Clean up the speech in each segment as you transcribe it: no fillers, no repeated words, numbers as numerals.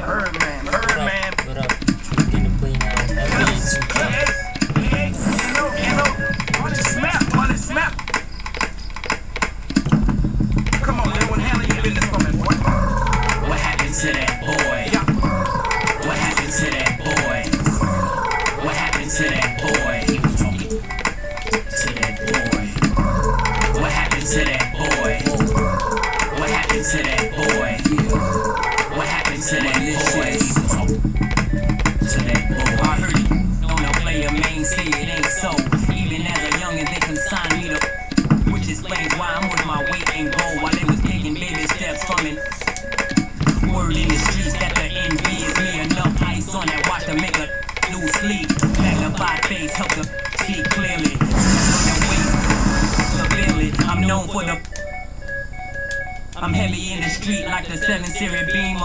Birdman. What up? We're gonna play now. NBA 2K. Come on, everyone, handle your business for me, boy. What happened to that boy? What happened to that boy? What happened to that boy? He was talking to that boy. What happened to that boy? What happened to that boy? What happened to that boy? He was talking to that boy. I heard you on a player main say it ain't so. Even as a youngin', they consigned me to, which explains why I'm with my weight and gold while they was taking baby steps from it. Word in the streets that the envy is me. Enough ice on that watch to make a lose sleep. Magnified face help to see clearly. I'm known for the. I'm heavy in the street like the 7 Series beam.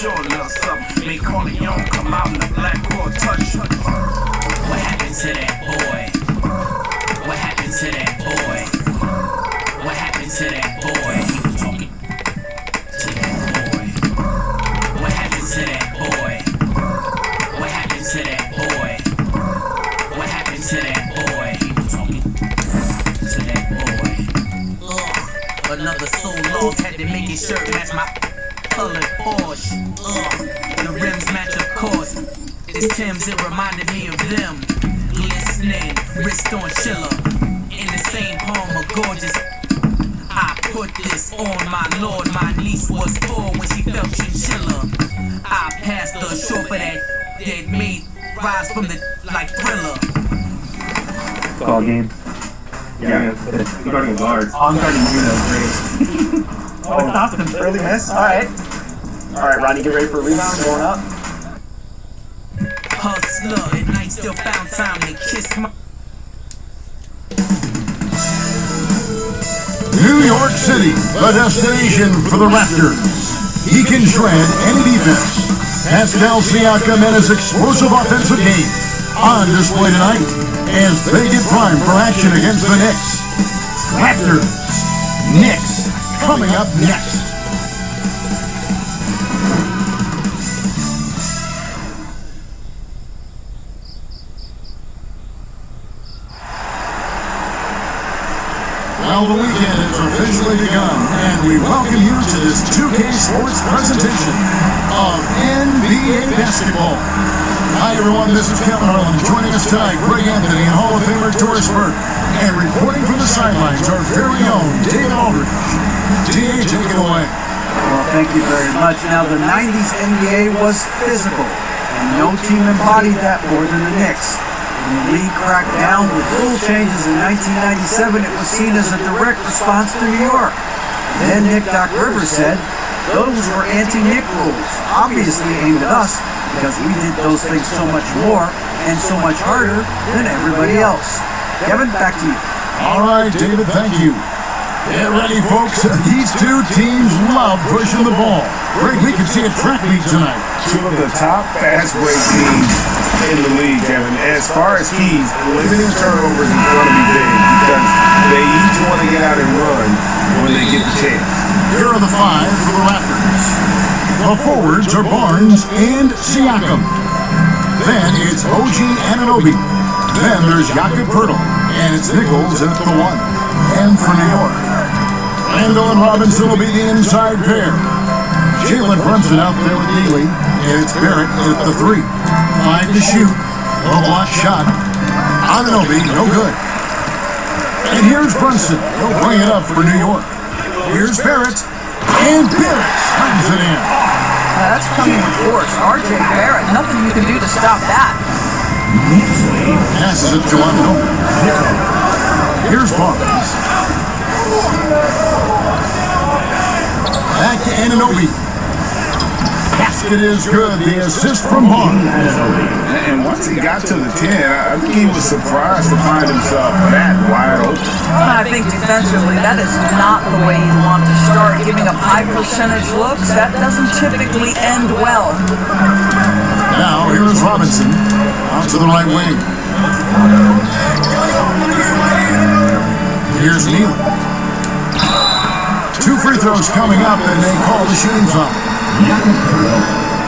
Sure enough, something. They call it young, come out in the black core touch. What happened to that boy? What happened to that boy? What happened to that boy? He was talking to that boy. What happened to that boy? What happened to that boy? What happened to that boy? He was talking to that boy. Ugh, another soul lost, had to make his shirt match my colored Porsche. The rims match of course. It's Tim's, it reminded me of them. Listening, wrist on Schiller. In the same palm of gorgeous. I put this on my lord. My niece was 4 when she felt chinchilla. I passed her short for that made rise from the like Thriller. Call game. Yeah, I'm guarding guard. I'm guarding you, though, great. Oh, I stopped him. Early miss? Alright, Ronnie, get ready for a rebound. Going up. Hustler, at night still found time to kiss my. New York City, the destination for the Raptors. He can shred any defense. Pascal Siakam and his explosive offensive game on display tonight as they get primed for action against the Knicks. Raptors, Knicks, coming up next. Well, the weekend has officially begun, and we welcome you to this 2K Sports presentation of NBA basketball. Hi, everyone. This is Kevin Harlan. Joining us tonight, Greg Anthony and Hall of Famer Doris Burke. And reporting from the sidelines, our very own David Aldridge. DA, take it away. Well, thank you very much. Now, the 90s NBA was physical, and no team embodied that more than the Knicks. When the league cracked down with rule changes in 1997, it was seen as a direct response to New York. Then Nick Doc Rivers said, those were anti-Nick rules, obviously aimed at us, because we did those things so much more and so much harder than everybody else. Kevin, back to you. All right, David, thank you. Get ready, folks. These two teams love pushing the ball. Greg, we can see a track meet tonight. Two of the top fast break teams in the league, Kevin. As far as keys, limiting turnovers is going to be big because they each want to get out and run when they get the chance. Here are the five for the Raptors. The The forwards are Barnes and Siakam. Then it's OG Anunoby. Then there's Jakob Poeltl, and it's Nichols at the 1. And for New York, Randall and Robinson will be the inside pair. Jalen Brunson out there with Neely, and it's Barrett at the 3. 5 to shoot. A block shot. Anunoby, no good. And here's Brunson. He'll bring it up for New York. Here's Barrett. And Barrett slams it in. That's coming with force. RJ Barrett, nothing you can do to stop that. Passes it to Anunoby. Here's Barnes. Back to Anunoby. Basket is good. The assist from Barnes. And once he got to the 10, I think he was surprised to find himself that wide open. I think defensively, that is not the way you want to start. Giving up high percentage looks, that doesn't typically end well. Now, here's Robinson. Out to the right wing. Here's Neely. 2 free throws coming up, and they call the shooting foul.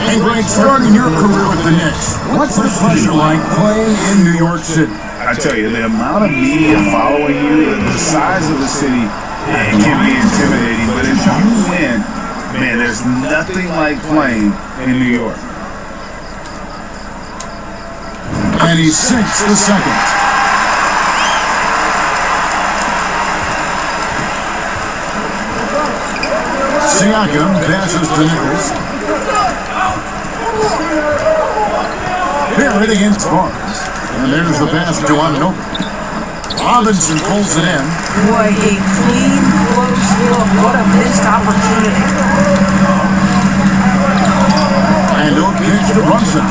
Hey, Greg, starting your career with the Knicks, what's the pressure like playing in New York City? I tell you, the amount of media following you, the size of the city, it can be intimidating. But if you win, man, there's nothing like playing in New York. And he sinks the second. Siakam passes to Nichols. Barrett against Barnes. And there's the pass to Anunoby. Robinson pulls it in. Boy, a clean, close look. What a missed opportunity. Randall kicks to Brunson.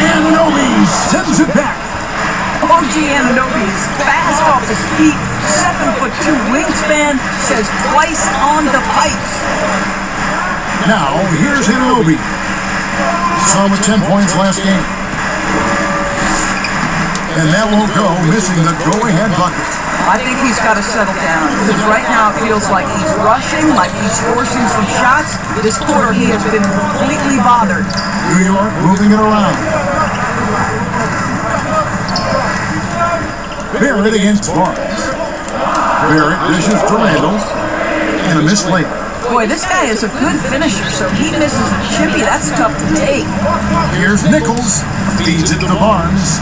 Anunoby sends it back. OG Anunoby is fast off his feet, 7'2" wingspan, says twice on the pipes. Now, here's Anunoby. Saw him with 10 points last game. And that won't go, missing the go-ahead bucket. I think he's got to settle down, because right now it feels like he's rushing, like he's forcing some shots. This quarter he has been completely bothered. New York moving it around. Barrett against Barnes. Barrett dishes to Randall. And a missed layup. Boy, this guy is a good finisher, so he misses a chippy. That's tough to take. Here's Nichols. Feeds it to Barnes.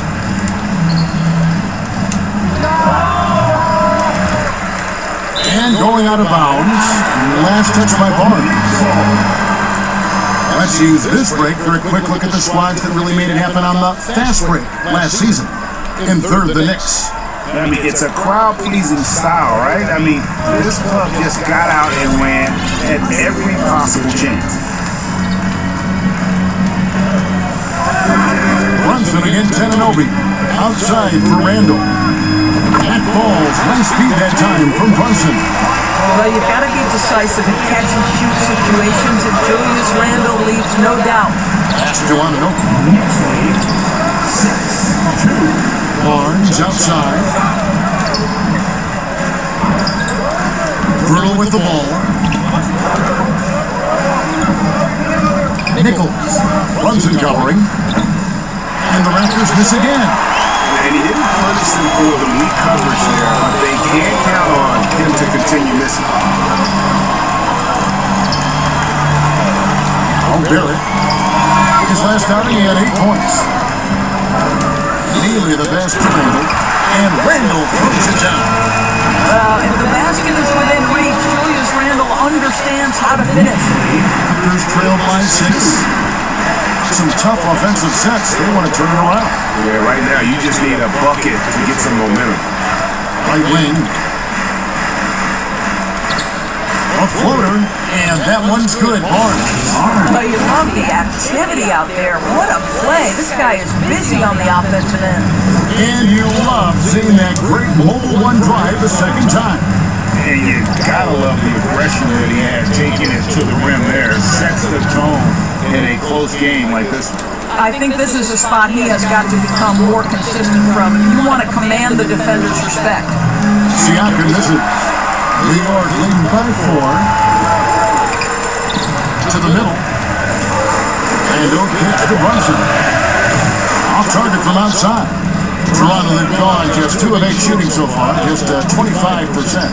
And going out of bounds. Last touch by Barnes. Let's use this break for a quick look at the squads that really made it happen on the fast break last season. In third, the Knicks. I mean, it's a crowd-pleasing style, right? I mean, this club just got out and ran at every possible chance. Brunson against Anunoby. Outside for Randall. That falls. Nice speed that time from Brunson. Well, you've got to be decisive in catch-and-shoot situations, and Julius Randle leaves no doubt. Pass to Anunoby. Barnes outside. Poeltl with the ball. Nichols. Brunson covering. And the Raptors miss again. And he didn't punish them for the weak coverage there, but they can't count on him to continue missing. Oh, Barrett. His last outing, he had 8 points. Neely the best to Randall, and Randall throws it down. If the basket is within reach, Julius Randle understands how to finish. Raptors trail by 6. Some tough offensive sets. They want to turn it around. Yeah, right now you just need a bucket to get some momentum. Right wing. A floater, and that one's good. Barnes. Well, you love the activity out there. What a play. This guy is busy on the offensive end. And you love seeing that great mobile one drive the second time. And you gotta love the aggression that he has taking it to the rim there. Sets the tone in a close game like this one. I think this is a spot he has got to become more consistent from if you want to command the defender's respect. Siakam misses. New York leading by 4. To the middle. And don't kick to Brunson. Off target from outside. Toronto have gone just 2 of 8 shooting so far, just 25%.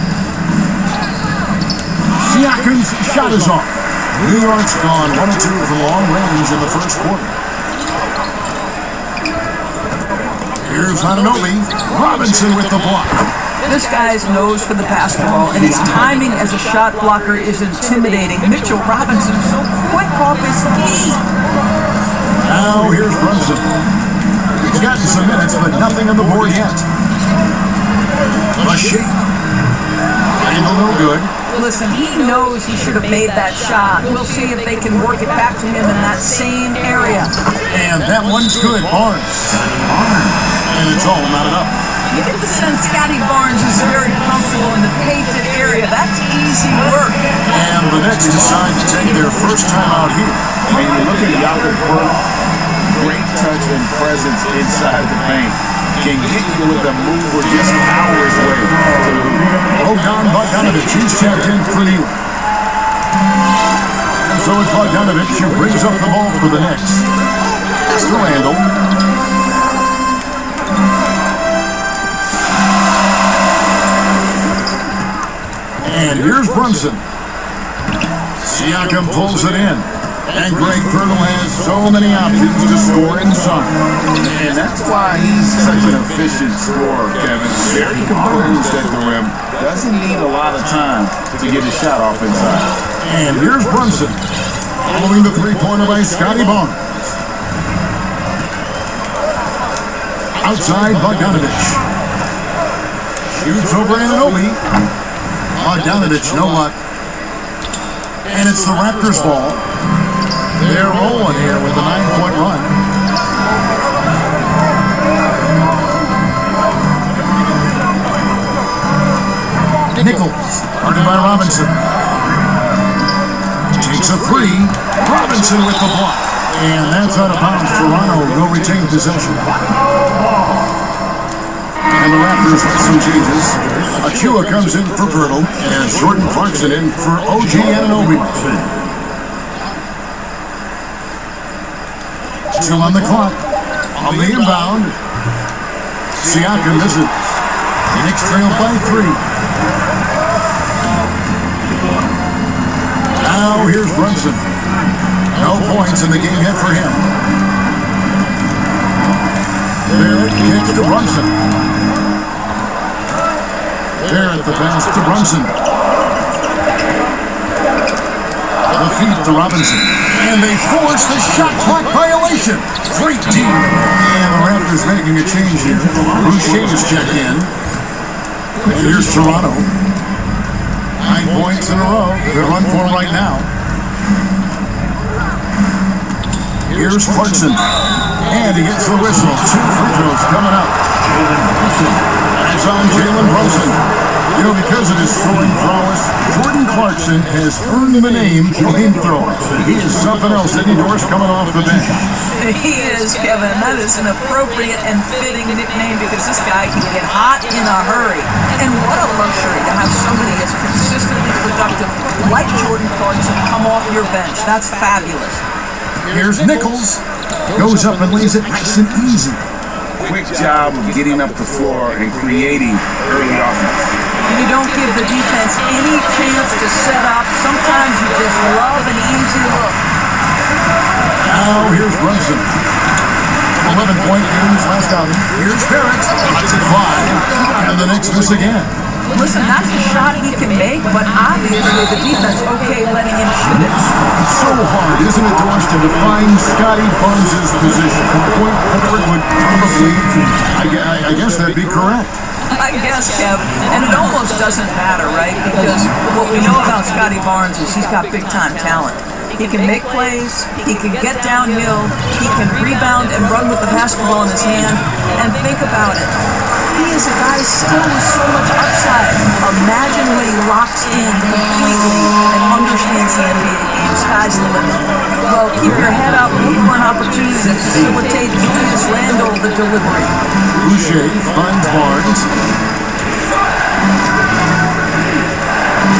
Siakam's shot is off. New York's gone 1 of 2 from long range in the first quarter. Here's Ananobi. Robinson with the block. This guy's nose for the basketball, and his timing as a shot blocker is intimidating. Mitchell Robinson so quick off his feet. Now here's Brunson. He's gotten some minutes, but nothing on the board yet. A shake. Angle no good. Listen, he knows he should have made that shot. We'll see if they can work it back to him in that same area. And that one's good. Barnes. And it's all knotted up. You get the sense Scotty Barnes is very comfortable in the painted area. That's easy work. And the Knicks decide to take their first time out here. I mean, look at Jakob Poeltl. Great touch and presence inside the paint. Can get you with a move or just hours away. Bogdan Bogdanovic, he's checked in for New York. So it's Bogdanovic who brings up the ball for the Knicks. To Randall. And here's Brunson. Siakam pulls it in. And Greg Pirtle has so many options to score inside. And that's why he's such an efficient scorer, Kevin. Very composed at the rim. Doesn't need a lot of time to get a shot off inside. And here's Brunson. Following the three-pointer by Scotty Barnes. Outside Bogdanovic. Shoots over Ananobi. Bogdanovic, no luck. And it's the Raptors' ball. They're rolling here with a 9-point run. Nichols, guarded by Robinson. Takes a three. Robinson with the block. And that's out of bounds. Toronto will retain possession. And the Raptors with some changes. Achua comes in for Pirtle. And Jordan Clarkson in for OG Anunoby. 2 on the clock. On the inbound. Siakam misses. Knicks trail by 3. Now here's Brunson. No points in the game yet for him. Barrett kicks to Brunson. Barrett the pass to Brunson. The feed to Robinson. And they force the shot clock violation. Great team. And the Raptors making a change here. Boucher is checked in. And here's Toronto. 9 points in a row. Good run for him right now. Here's Clarkson. And he gets the whistle. 2 free throws coming up. That's on Jalen Brunson. You know, because of his throwing prowess, Jordan Clarkson has earned the name Flamethrower. He is something else, isn't he, Doris, coming off the bench? He is, Kevin. That is an appropriate and fitting nickname because this guy can get hot in a hurry. And what a luxury to have somebody as consistently productive like Jordan Clarkson come off your bench. That's fabulous. Here's Nichols. Goes up and lays it nice and easy. Quick job of getting up the floor and creating early offense. You don't give the defense any chance to set up. Sometimes you just love an easy look. Now here's Brunson. 11-point game his last outing. Here's Barrett. It's at 5. And the Knicks miss again. Listen, that's a shot he can make, but obviously the defense okay letting him shoot it. It's so hard, isn't it, Doris, to define Scotty Barnes' position? Point forward would probably, I guess that'd be correct. I guess, Kev, and it almost doesn't matter, right? Because what we know about Scotty Barnes is he's got big-time talent. He can make plays, he can get downhill, he can rebound and run with the basketball in his hand, and think about it. He is a guy still with so much upside. Imagine when he locks in completely and understands the NBA game. Sky's the limit. Well, keep your head up, look for an opportunity to facilitate Julius Randle the delivery. Boucher finds Barnes.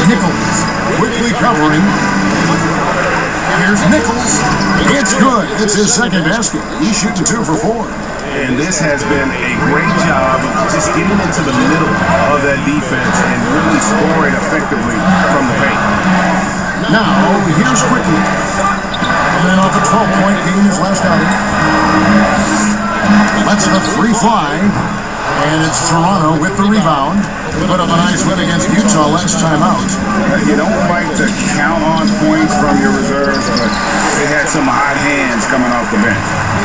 Nichols quickly covering. Here's Nichols. It's good. It's his second basket. He's shooting 2 for 4. And this has been a great job of just getting into the middle of that defense and really scoring effectively from the paint. Now, here's Quickly. And then off a 12-point game his last outing. Lets the 3 fly. And it's Toronto with the rebound. Put up a nice win against Utah last time out. You don't like to count on points from your reserves, but they had some hot hands coming off the bench.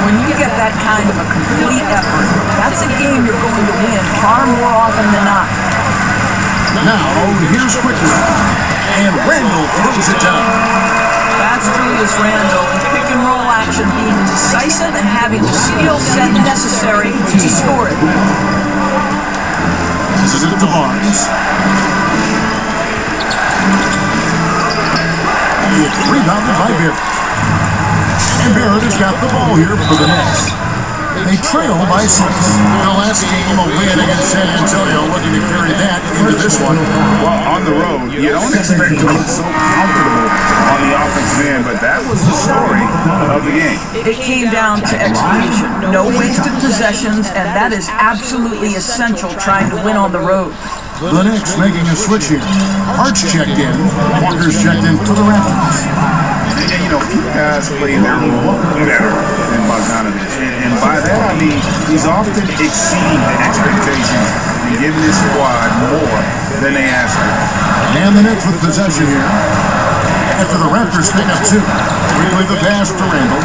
When you get that kind of a complete effort, that's a game you're going to win far more often than not. Now, here's Quickly. And Randall throws it down. That's Julius Randle in pick and roll action, being decisive and having the skill set necessary to score it. This is it to Barnes. It's rebounded by Barrett. And Barrett has got the ball here for the Nets. They trail by 6. The last game, a win against San Antonio, looking to carry that into this one. Well, on the road, you don't expect to look so comfortable on the offensive end, but that was the story of the game. It came down to execution. No wasted possessions, and that is absolutely essential trying to win on the road. The Knicks making a switch here. Hart's checked in. Walker's checked in for the Raptors. And, you know, few guys play their role better than Bogdanovich. And by that, I mean he's often exceeding the expectations and giving his squad more than they ask for. And the Knicks with possession here. After the Raptors pick up 2. Quickly the pass to Randall.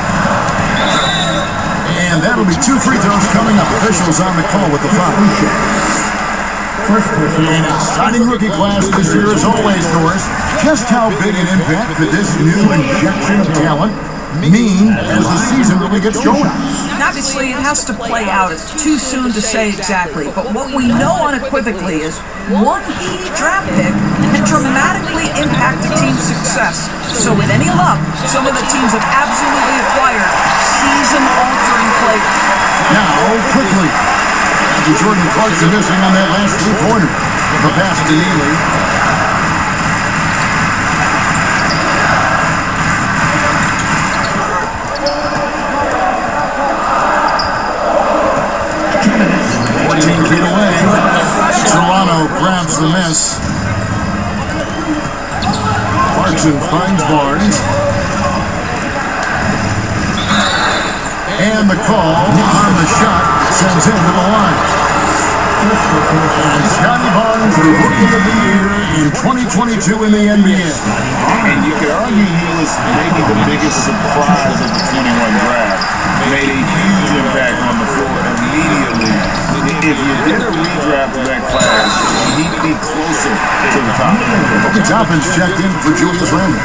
And that'll be 2 free throws coming up. Officials on the call with the foul. An exciting rookie class this year as always, Doris. Just how big an impact could this new injection of talent mean as the season really gets going? Obviously, it has to play out. It's too soon to say exactly. But what we know unequivocally is one key draft pick can dramatically impact a team's success. So with any luck, some of the teams have absolutely acquired season-altering players. Now, quickly. Jordan Clarkson missing on that last 3-pointer. The pass to Neely. Feet away. Toronto grabs the miss. Clarkson finds Barnes. And the call on the shot sends him to the line. And Scotty Barnes, the Rookie of the Year in 2022 in the NBA. And you could argue he was maybe the biggest surprise of the 21 draft. Made a huge impact on the floor immediately. If you did a redraft of that class, he'd be closer to the top. Okay, Toppin's checked in for Julius Randle.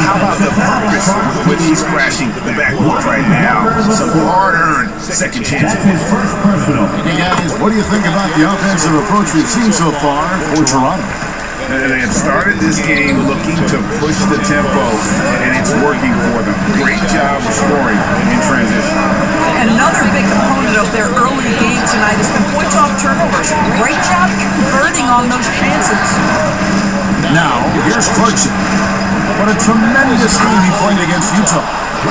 How about the purpose when he's crashing the backboard right now? Some hard-earned second chances. Hey guys, what do you think about the offensive approach we've seen so far for Toronto? They have started this game looking to push the tempo, and it's working for them. Great job of scoring in transition. Another big component of their early game tonight has been points off turnovers. Great job converting on those chances. Now, here's Clarkson. What a tremendous game he played against Utah.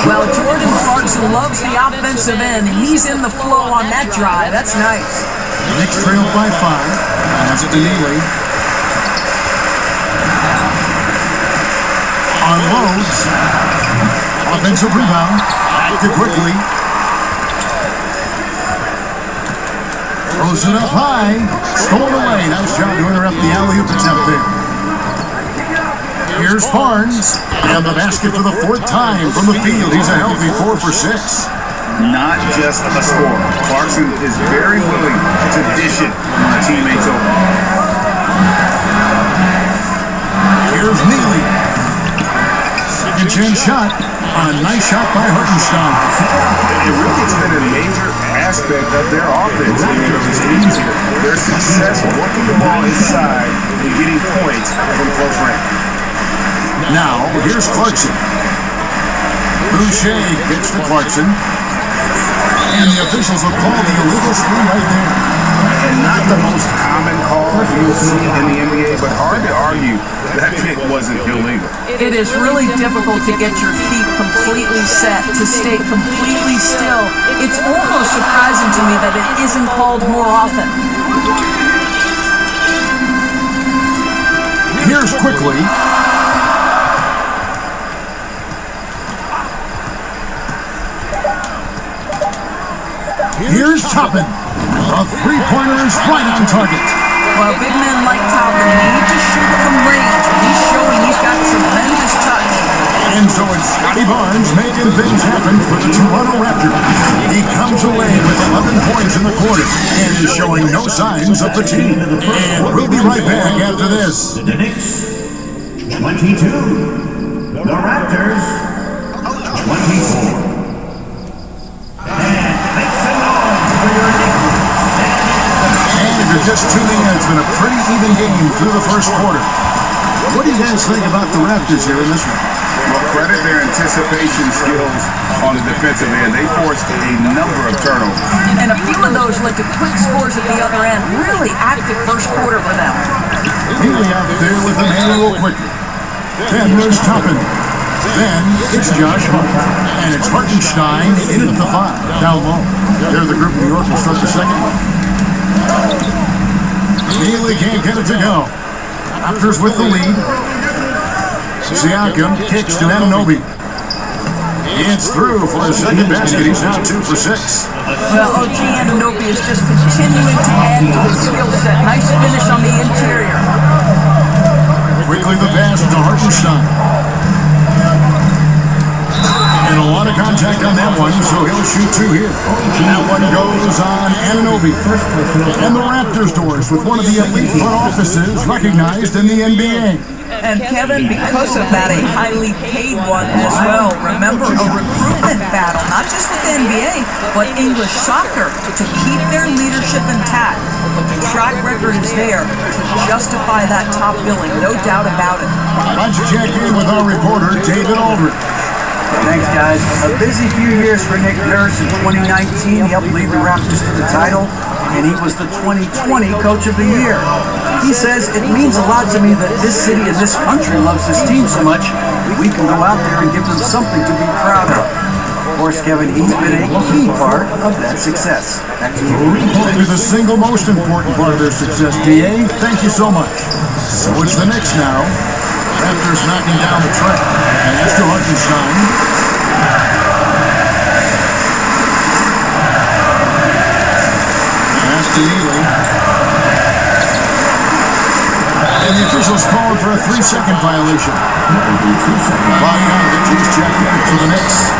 Well, Jordan Clarkson loves the offensive end. He's in the flow on that drive. That's nice. The Knicks trailed by 5. That's Neely. Unloads. Offensive rebound. Back to Quickly. Throws it up high. Stolen away. Nice job to interrupt the alley-oop attempt there. Here's Barnes. And the basket for the 4th time from the field. He's a healthy 4 for 6. Not just a scorer. Clarkson is very willing to dish it when a teammate's open. Here's Neely. Second chance shot on a nice shot by Hartenstein. It really has been a major aspect of their offense in these games here. Their success working the ball inside and getting points from close range. Now, here's Clarkson. Boucher gets to Clarkson. And the officials will call the illegal screen right there. And not the most common call you'll see in the NBA, but hard to argue that It is really difficult to get your feet completely set, to stay completely still. It's almost surprising to me that it isn't called more often. Here's quickly. Here's Toppin. A three-pointer is right on target. Well, big men like Taubman need to shoot from range. He's showing he's got tremendous touch. And so it's Scotty Barnes making things happen for the Toronto Raptors. He comes away with 11 points in the quarter and is showing no signs of fatigue. And we'll be right back after this. The Knicks, 22. The Raptors, 24. And make some noise for your Knicks. And if you're just tuning in, it's been a pretty even game through the first quarter. What do you guys think about the Raptors here in this one? Well, credit their anticipation skills on the defensive end. They forced a number of turnovers. And a few of those led to quick scores at the other end. Really active first quarter for them. Healy out there with the man real quickly. Then there's Toppin. Then it's Josh Hart. And it's Hartenstein in at the 5, down low. There the group New York will start the second one. Healy can't get it to go. Raptors with the lead. Siakam kicks to Anunoby. It's through for his second basket. He's now 2 for 6. Well, OG Anunoby is just continuing to add to his skill set. Nice finish on the interior. Quickly the pass to Hartenstein. And a lot of contact on that one, so he'll shoot 2 here. That one goes on Anunoby. And the Raptors doors with one of the elite front offices recognized in the NBA. And Kevin, because of that, a highly paid one as well. Remember, a recruitment battle, not just with the NBA, but English soccer, to keep their leadership intact. But the track record is there to justify that top billing, no doubt about it. Let's check in with our reporter, David Aldridge. Thanks, guys. A busy few years for Nick Nurse. In 2019, he helped lead the Raptors to the title, and he was the 2020 Coach of the Year. He says, it means a lot to me that this city and this country loves this team so much, we can go out there and give them something to be proud of. Of course, Kevin, he's been a key part of that success. Back to you. Maybe the single most important part of their success, DA. Thank you so much. So it's the Knicks now. Raptors knocking down the track. And it's to Hartenstein. Pass to Healy. And the officials called for a 3-second violation. Bogdanovich is checked in for the Knicks.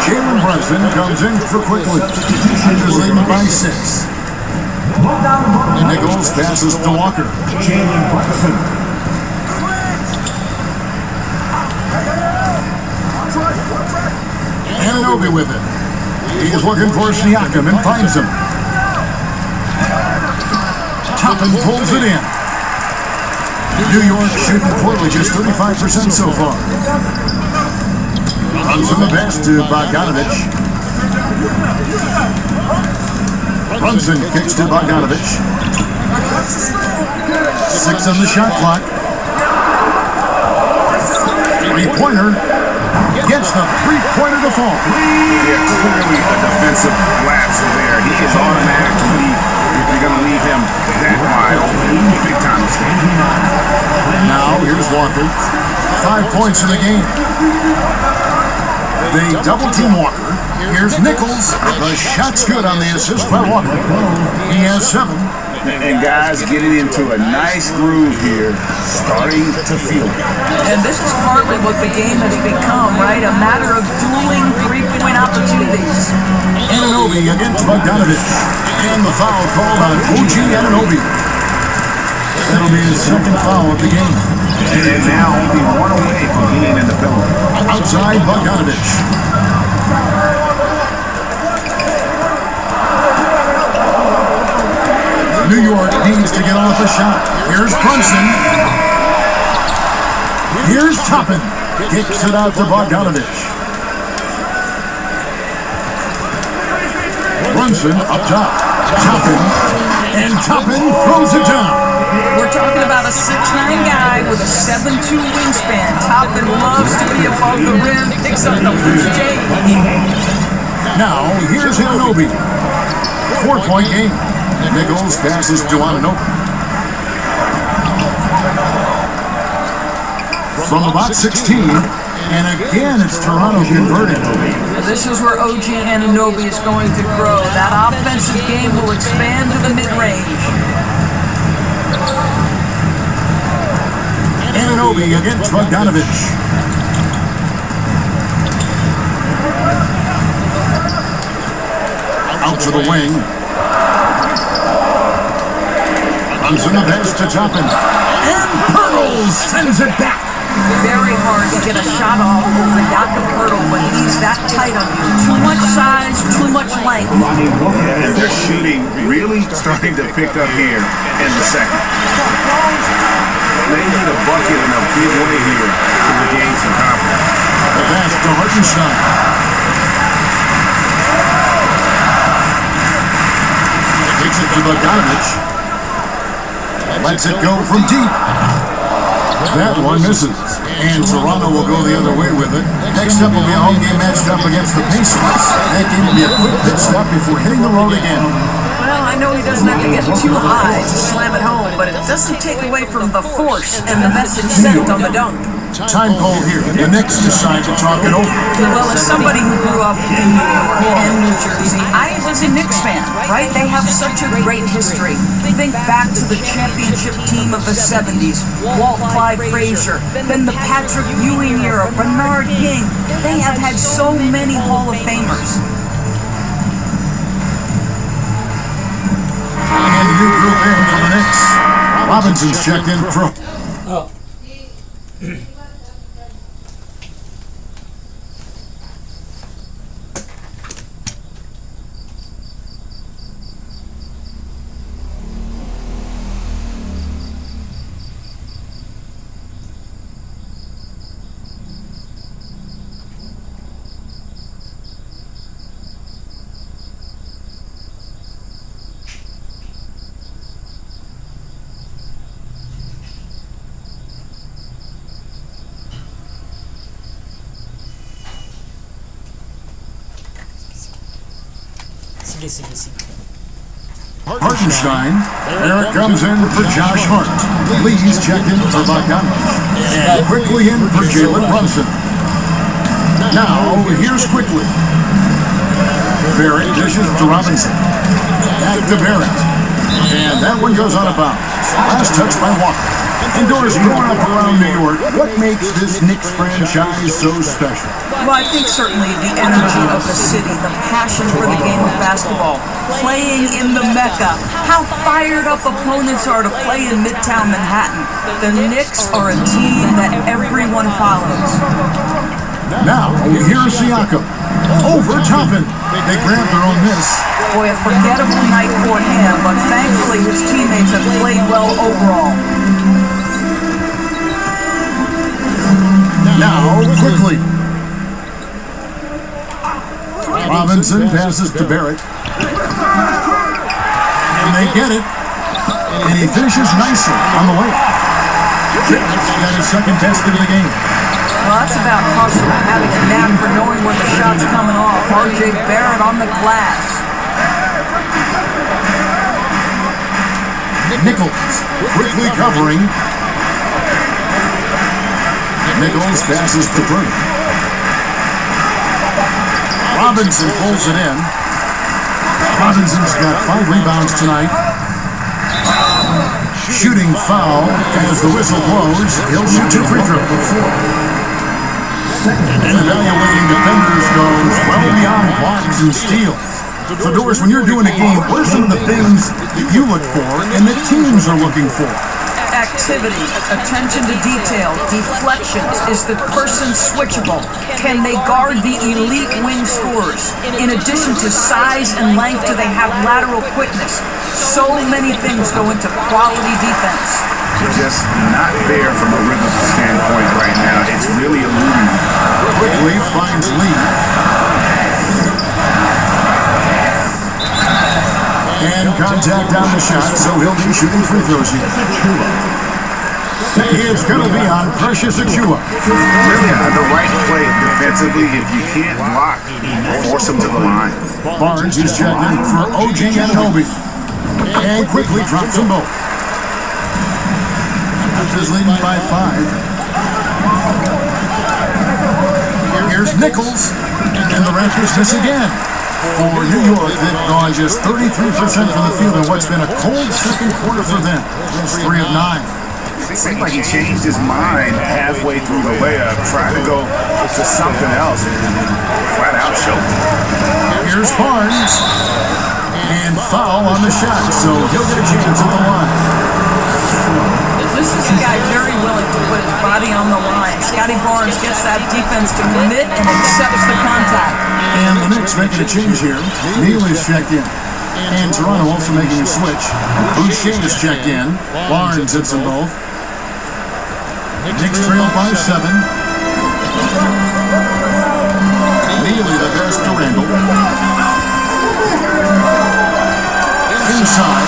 Jalen Brunson comes in for quickly. Raptors leading by 6. And Nichols passes to Walker. Jalen Brunson. Anunoby with it. He's looking for Siakam and finds him. Toppin pulls it in. New York shooting poorly, just 35% so far. Runs in the pass to Bogdanovich. Brunson kicks to Bogdanovich. 6 on the shot clock. 3-pointer. Gets the 3-pointer to fall. Yeah, clearly a defensive lapse there. He is automatically, if you're going to leave him that wide open, big time mistake. Now, here's Walker. 5 points in the game. They double team Walker. Here's Nichols. The shot's good on the assist by Walker. He has 7. And guys getting into a nice groove here, starting to feel it. And this is partly what the game has become, right? A matter of dueling 3-point opportunities. Anunoby against Bogdanovich. And the foul called on OG Anunoby. That'll be his second foul of the game. And now only 1 away from being in the penalty. Outside Bogdanovich. New York needs to get off a shot. Here's Brunson. Here's Toppin. Kicks it out to Bogdanovich. Brunson up top. Toppin. And Toppin throws it down. We're talking about a 6'9" guy with a 7 6'2" wingspan. Toppin loves to be above the rim, picks up the first change. Now, here's Ananobi. 4-point game. Nichols passes to Ananobi. From about 16, and again it's Toronto converting. This is where OG Anunoby is going to grow. That offensive game will expand to the mid-range. Ananobi against Bogdanovich. Out to the wing. Runs in the pass to Toppin. And Pirtle sends it back. Very hard to get a shot off over Jakob Pirtle when he's that tight on you. Too much size, too much length. And their shooting really starting to pick up here in the second. They need a bucket in a big way here to regain some confidence. The pass to Hartenstein. Takes it to Bogdanovich. Lets it go from deep. That one misses. And Toronto will go the other way with it. Next up will be a home game matched up against the Pacers. That game will be a quick pit stop before hitting the road again. Well, I know he doesn't have to get too high to slam it home, but it doesn't take away from the force and the message sent on the dunk. Time call here. The Knicks decide to talk it over. Well, as somebody who grew up in New York and New Jersey, I was a Knicks fan, right? They have such a great history. Think back to the championship team of the 70s, Walt Clyde Frazier, then the Patrick Ewing era, Bernard King. They have had so many Hall of Famers. And new group in for the Knicks. Robinson's checked in for... Oh. Hartenstein. There it comes in for Josh Hart. Lee's checked in for Bogdanovich. And quickly in for Jalen Brunson. Now, here's quickly. Barrett dishes to Robinson. Back to Barrett. And that one goes out of bounds. Last touch by Walker. And Doris, growing up around New York, what makes this Knicks franchise so special? Well, I think certainly the energy of the city, the passion for the game of basketball, playing in the Mecca, how fired up opponents are to play in Midtown Manhattan. The Knicks are a team that everyone follows. Now, here's Siakam. Over Toppin. They grab their own miss. Boy, a forgettable night for him, but thankfully his teammates have played well overall. Now, quickly. Robinson passes to Barrett. And they get it. And he finishes nicely on the way. He's got his second best of the game. Well, that's about hustle, having a knack for knowing where the shot's coming off. R.J. Barrett on the glass. Nichols quickly covering. Nichols passes to Bruno. Robinson pulls it in. Robinson's got 5 rebounds tonight. Shooting foul as the whistle blows. He'll shoot 2 free throws. And evaluating defenders goes well beyond blocks and steals. So Doris, when you're doing a game, what are some of the things that you look for and that teams are looking for? Activity, attention to detail, deflections. Is the person switchable? Can they guard the elite wing scorers? In addition to size and length, do they have lateral quickness? So many things go into quality defense. Just not there from a rhythm standpoint right now. It's really eluding. Quickly finds Lee. And contact on the shot, so he'll be shooting free throws here. It's going to be on Precious Achua. Really, the right play defensively. If you can't block, force him to the line. Barnes is checked in for OG Anunoby. And quickly drops them both. Is leading by 5. Here's Nichols. And the Raptors miss again. For New York, they've gone just 33% from the field in what's been a cold second quarter for them. Just 3 of 9. It seemed like he changed his mind halfway through the layup, tried to go to something else, and flat out choked. Here's Barnes. And foul on the shot, so he'll get a chance at the line. This is a guy very willing to put his body on the line. Scotty Barnes gets that defense to commit and accepts the contact. And the Knicks making a change here. Neal is checked in. And Toronto also making a switch. Boucher is checked in. Barnes hits them both. Knicks trail by 7. Neely the pass to Randall. Inside.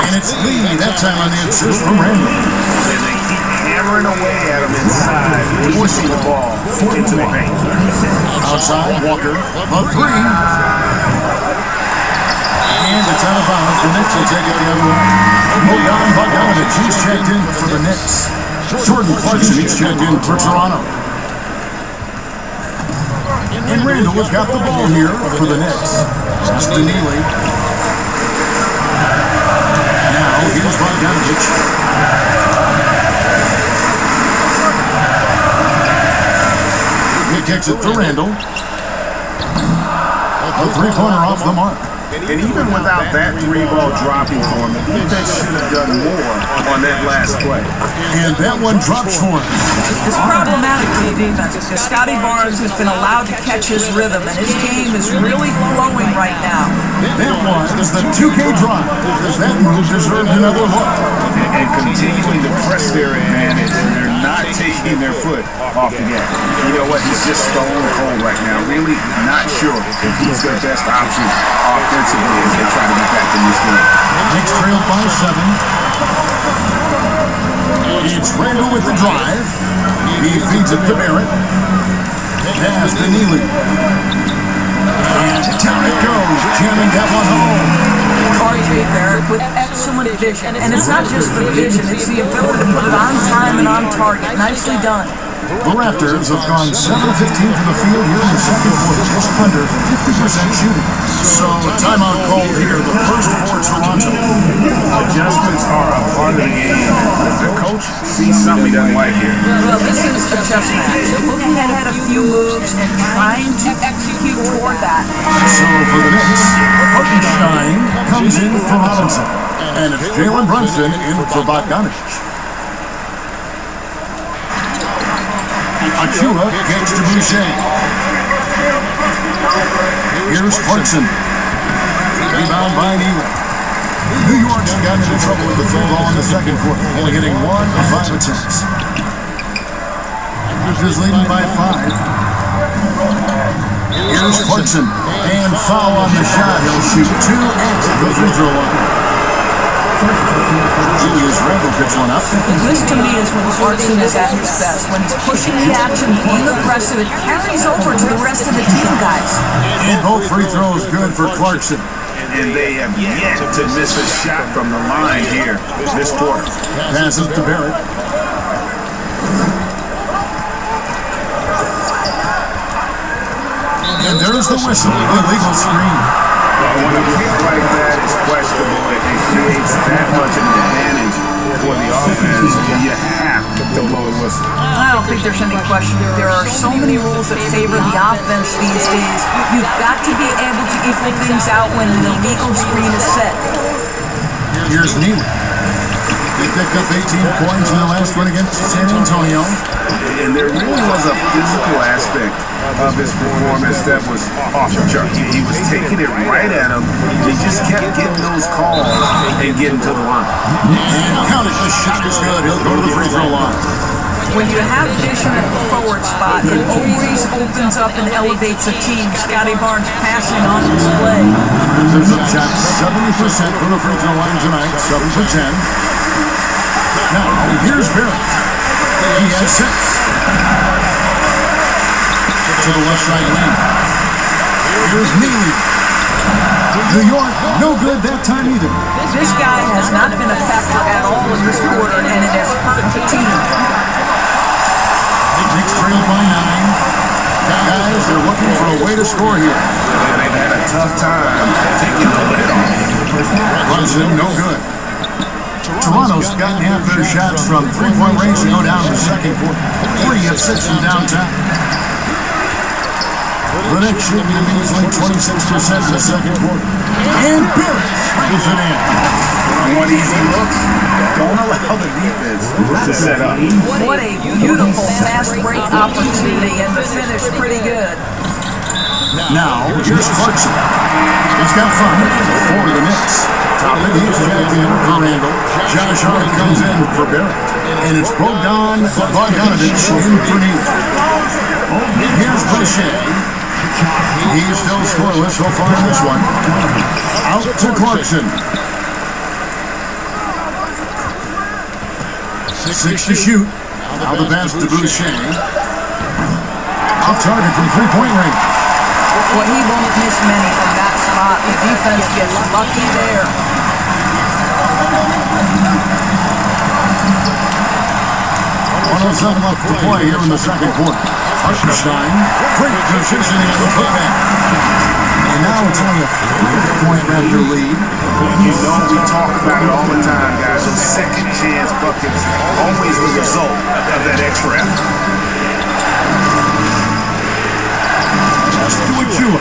And it's Lee, that time on the assist from Randall. And they keep hammering away at him inside, forcing the ball into the paint. Outside, Walker, a 3. And it's out of bounds. The Knicks will take it the other way. Bogdanovich, he's checked in for the Knicks. Jordan Clarkson, he's checked in for Toronto. And Randall has got the ball here for the Knicks. That's to Neely. Now, here's Bogdanovich. He kicks it to Randall. A three-pointer off the mark. And even without that 3-ball dropping for him, the defense should have done more on that last play. And that one drops for him. It's problematic for the defense because Scotty Barnes has been allowed to catch his rhythm, and his game is really flowing right now. That was the 2K drive, because that move deserved another look. And continuing to press their advantage, and they're not taking their foot off the gas. You know what? He's just stone cold right now. Really not sure if he's their best option offensively as they try to get back in this game. Knicks trail by 7. It's Randall with the drive. He feeds it to Barrett. Pass to Neely. And down it goes, jamming that one home. RJ Barrett with excellent vision, and it's not just the vision, it's the ability to put it on time and on target. Nicely done. The Raptors have gone 7 of 15 from the field here in the second quarter, just under 50% shooting. So timeout called here, the first for Toronto. Adjustments are a part of the game. The coach sees something he doesn't like here. Well, this is a chess match. Looking ahead a few moves and trying to execute toward that. So for the Knicks, Hartenstein comes in for Robinson. And it's Jalen Brunson in for Bogdanovich. Achua gets to Boucher. Here's Clarkson. Rebound by Neely. New York's gotten into trouble with the field ball in the second quarter, only hitting 1 of 5 attempts. Raptors leading by 5. Here's Clarkson. And foul on the shot. He'll shoot 2 at the free throw line. Julius Randle picks one up. This to me is when Clarkson is at his best. When he's pushing the action, being aggressive, it carries over to the rest of the team, guys. And both free throws good for Clarkson. And they have yet to miss a shot from the line here this quarter. Passes to Barrett. And there's the whistle. Illegal screen. When a kick like that is questionable, it creates that much of an advantage for the offense. You have to blow the whistle. I don't think there's any question. There are so many rules that favor the offense these days. You've got to be able to equal things out when an illegal screen is set. Here's Neely. They picked up 18 points in the last one against San Antonio. And there really was a physical aspect of his performance that was off the chart. He was taking it right at him. He just kept getting those calls and getting to the line. And count it. The shot is good. He'll go to the free throw line. When you have vision at the forward spot, it always opens up and elevates a team. Scotty Barnes passing on display. There's a shot 70% from the free throw line tonight. 7 for 10. Now, here's Barrett. He has 6. To the left side lane. Here's Neely. New York, no good that time either. This guy has not been a factor at all in this quarter, and it has hurt the team. Knicks trailed by 9. Guys, they're looking for a way to score here. They've had a tough time taking the lid off. Brunson, no good. Toronto's gotten half their shots from three-point range to go down in the second quarter. 3 of 6 from downtown. The Knicks shooting a measly 26% in the second quarter. And Barrett sprinkles it in. One easy looks. Don't allow the defense to set up. What a beautiful fast break opportunity, and the finish pretty good. Now, here's Clarkson. He's got fun for the Knicks. Top of he's jacked in for Randall. Josh Hart comes in for Barrett. And it's Bogdan Bogdanovic in for Neely. Here's Boucher. He's still scoreless so far in this one. Out to Clarkson. 6 to shoot. Now the pass to Boucher. Off target from three-point range. Well, he won't miss many from that spot. The defense gets lucky there. Set him up to play here in the second quarter. Hartenstein, great positioning on the putback. And now it's only a 3-point Raptor lead. You know we talk about it all the time, guys. Those second chance buckets always the result of that extra effort. Just do it, Chua.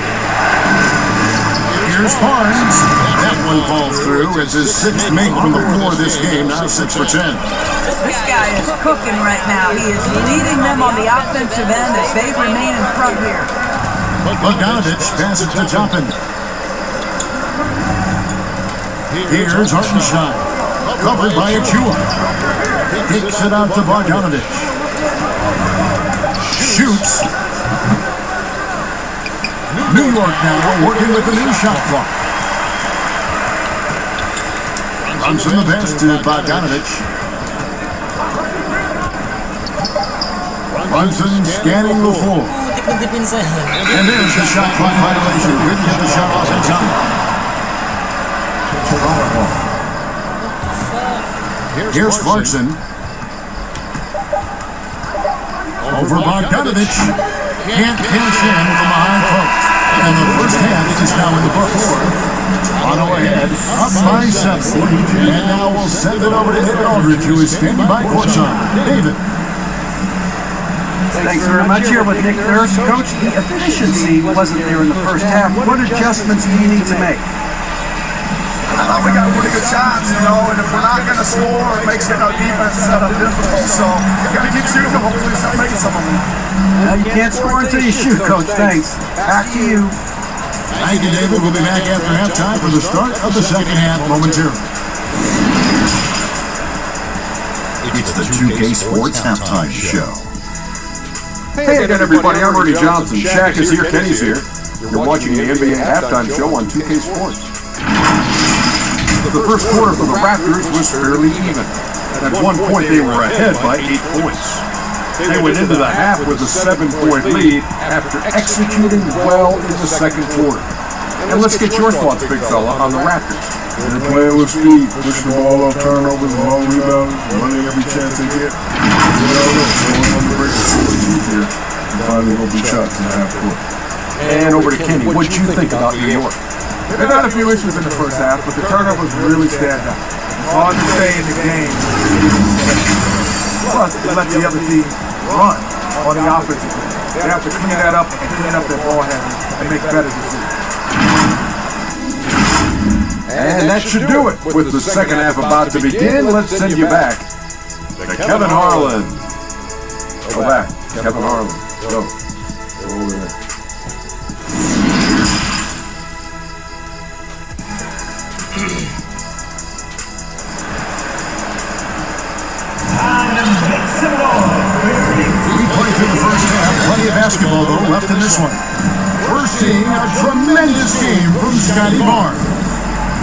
Here's Barnes. That one falls through. It's his 6th make from the floor this game, now 6 for 10. This guy is cooking right now. He is leading them on the offensive end as they remain in front here. Bogdanovic passes to Toppin. Here's Hartenstein. Covered by Achua. Takes it out to Bogdanovic. Shoots. New York now working with the new shot clock. Runs in the pass to Bogdanovic. Brunson scanning the floor. And there's the shot clock violation. Didn't get the shot off in time. Here's Clarkson. Over Bogdanovic. Can't cash in from behind post. And the first half is now in the books. Toronto ahead, up by 7. And now we'll send it over to David Aldridge, who is standing by courtside. David. Thanks very much. Here with Nick Nurse. Coach, the efficiency wasn't there in the first half. What adjustments do you need to make? I thought we got really good shots, and if we're not going to score, it makes our defense difficult. So we got to keep shooting them. Hopefully, start making some of them. Well, you can't score until you shoot, Coach. Thanks. Back to you. Thank you, David. We'll be back after halftime for the start of the second half momentarily. It's the 2K Sports Halftime Show. Hey again, everybody. I'm Ernie Johnson. Shaq is here. Kenny's here. You're watching the NBA Halftime Show on 2K Sports. The first quarter for the Raptors was fairly even. At one point, they were ahead by 8 points. They went into the half with a 7-point lead after executing well in the second quarter. And let's get your thoughts, big fella, on the Raptors. They're playing with speed, pushing the ball off turnovers, long rebounds, running every chance they get. Finally open shots in the half court. And over to Kenny. What did you think about New York? They've had a few issues in the first half, but the turnovers really stand out. It's hard to stay in the game. Plus, they let the other team run on the offensive end. They have to clean that up and clean up their ball handling and make better decisions. And that should do it. With the second half about to begin, let's send you back to Kevin Harlan. Go back, Kevin Harlan. Go. Go over there. We played through the first half. Plenty of basketball, though, left in this one. We're seeing a tremendous game from Scotty Barnes.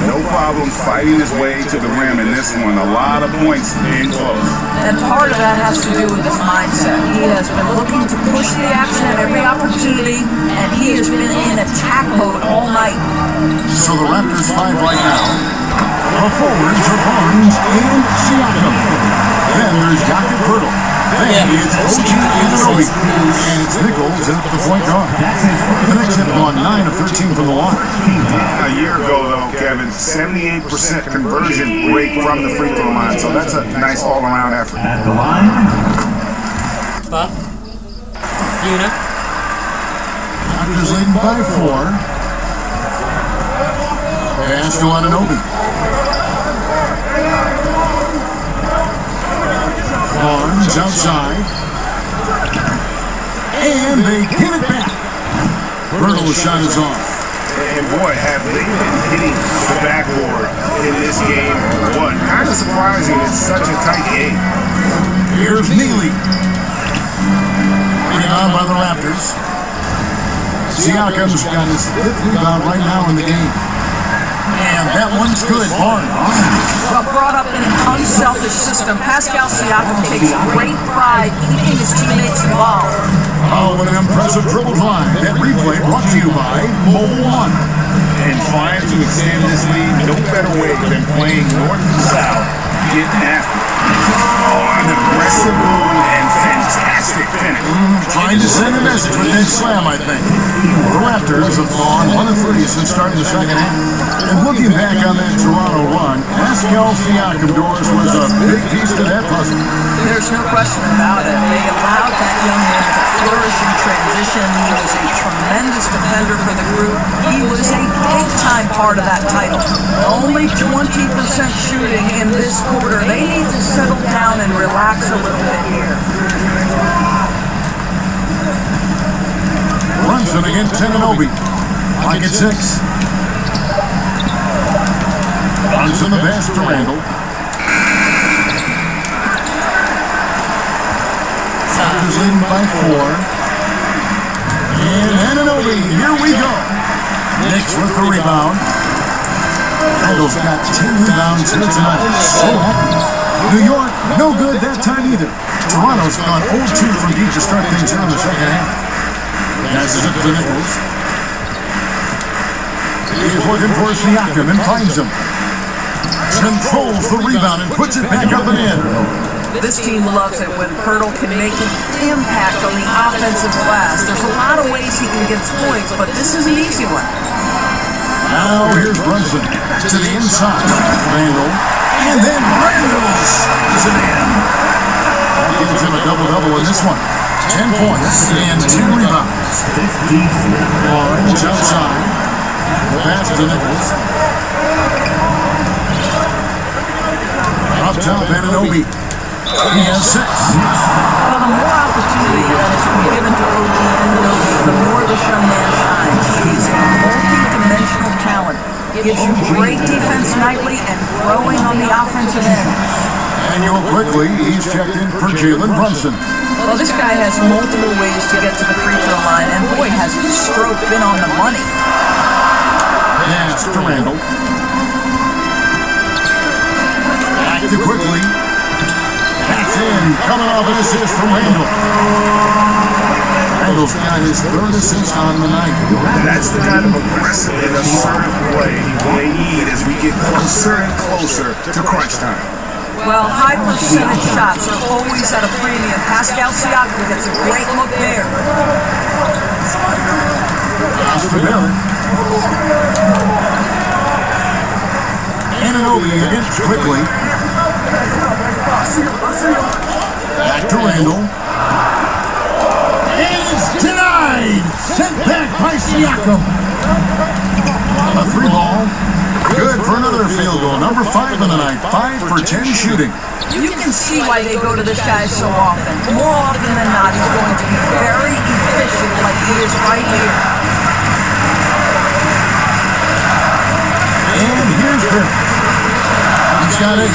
No problem fighting his way to the rim in this one. A lot of points in close. And part of that has to do with his mindset. He has been looking to push the action at every opportunity, and he has been in attack mode all night. So the Raptors 5 right now. The forwards are Barnes and Siakam. Then there's Jakob Poeltl. Then it's OG Anunoby. And it's Nichols at the point guard. The Knicks have gone 9 of 13 from the line. A year ago, though, Kevin, 78% conversion rate from the free throw line. So that's a nice all-around effort. At the line, Buff. Una. Raptors leading by 4. Pass to Anunoby. Barnes outside. And they get it back. Poeltl's shot is off. And boy, have they been hitting the backboard in this game or what? Kind of surprising. It's such a tight game. Here's Neely. Being on by the Raptors. Siakam's got his 5th rebound right now in the game. And that one's good. Barnes. Well, brought up in an unselfish system, Pascal Siakam takes great pride keeping his teammates involved. Oh, what an impressive dribble drive. That replay brought to you by Mobile One. And trying to extend this lead, no better way than playing north and south, getting after it. Oh, an aggressive move and fantastic finish. Trying to send a message with that slam, I think. The Raptors have gone 1 of 3 since starting the second half. And looking back on that Toronto run, Pascal Siakam doors was a big piece to that puzzle. There's no question about it. They allowed that young man to flourish in transition. He was a tremendous defender for the group. He was a big-time part of that title. Only 20% shooting in this quarter. They need to settle down and relax a little bit here. Brunson against Anunoby. Like at 6. Brunson the pass to Randall. Raptors leading by 4. And Anunoby, here we go. Knicks with the rebound. Randall's got 10 rebounds here tonight. So happy. New York, no good that time either. Toronto's gone 0-2 from deep to start things here in the second half. Passes it to Nichols. He's looking for Siakam and finds him. Controls the rebound and puts it back up and in. This team loves it when Poeltl can make an impact on the offensive glass. There's a lot of ways he can get points, but this is an easy one. Now here's Brunson to the inside. Randall. And then Randall is it in. That gives him a double-double in this one. 10 points and 2 rebounds. Barnes outside. The pass to Nichols. Up top, Anunoby. He has 6. Well, the more opportunity that is given to OG Anunoby, the more this young man shines. He's a multi-dimensional talent. Gives you great defense nightly and growing on the offensive end. Manuel quickly, he's checked in for Jalen Brunson. Well, this guy has multiple ways to get to the free throw line, and boy, has his stroke been on the money. Pass to Randall. Back to quickly. That's in. Coming off an assist from Randall. Randall's got his 3rd assist on the night. That's the kind of aggressive and assertive play they need as we get closer and closer to crunch time. Well, high percentage shots are always at a premium. Pascal Siakam gets a great look there. Pass to Barrett. Anunoby against quickly. Back to Randall. And it's denied! Sent back by Siakam. A 3-ball. Good for another field goal. Number 5 in the night. 5 for 10 shooting. You can see why they go to this guy so often. More often than not, he's going to be very efficient like he is right here. And here's Barrett. He's got 8.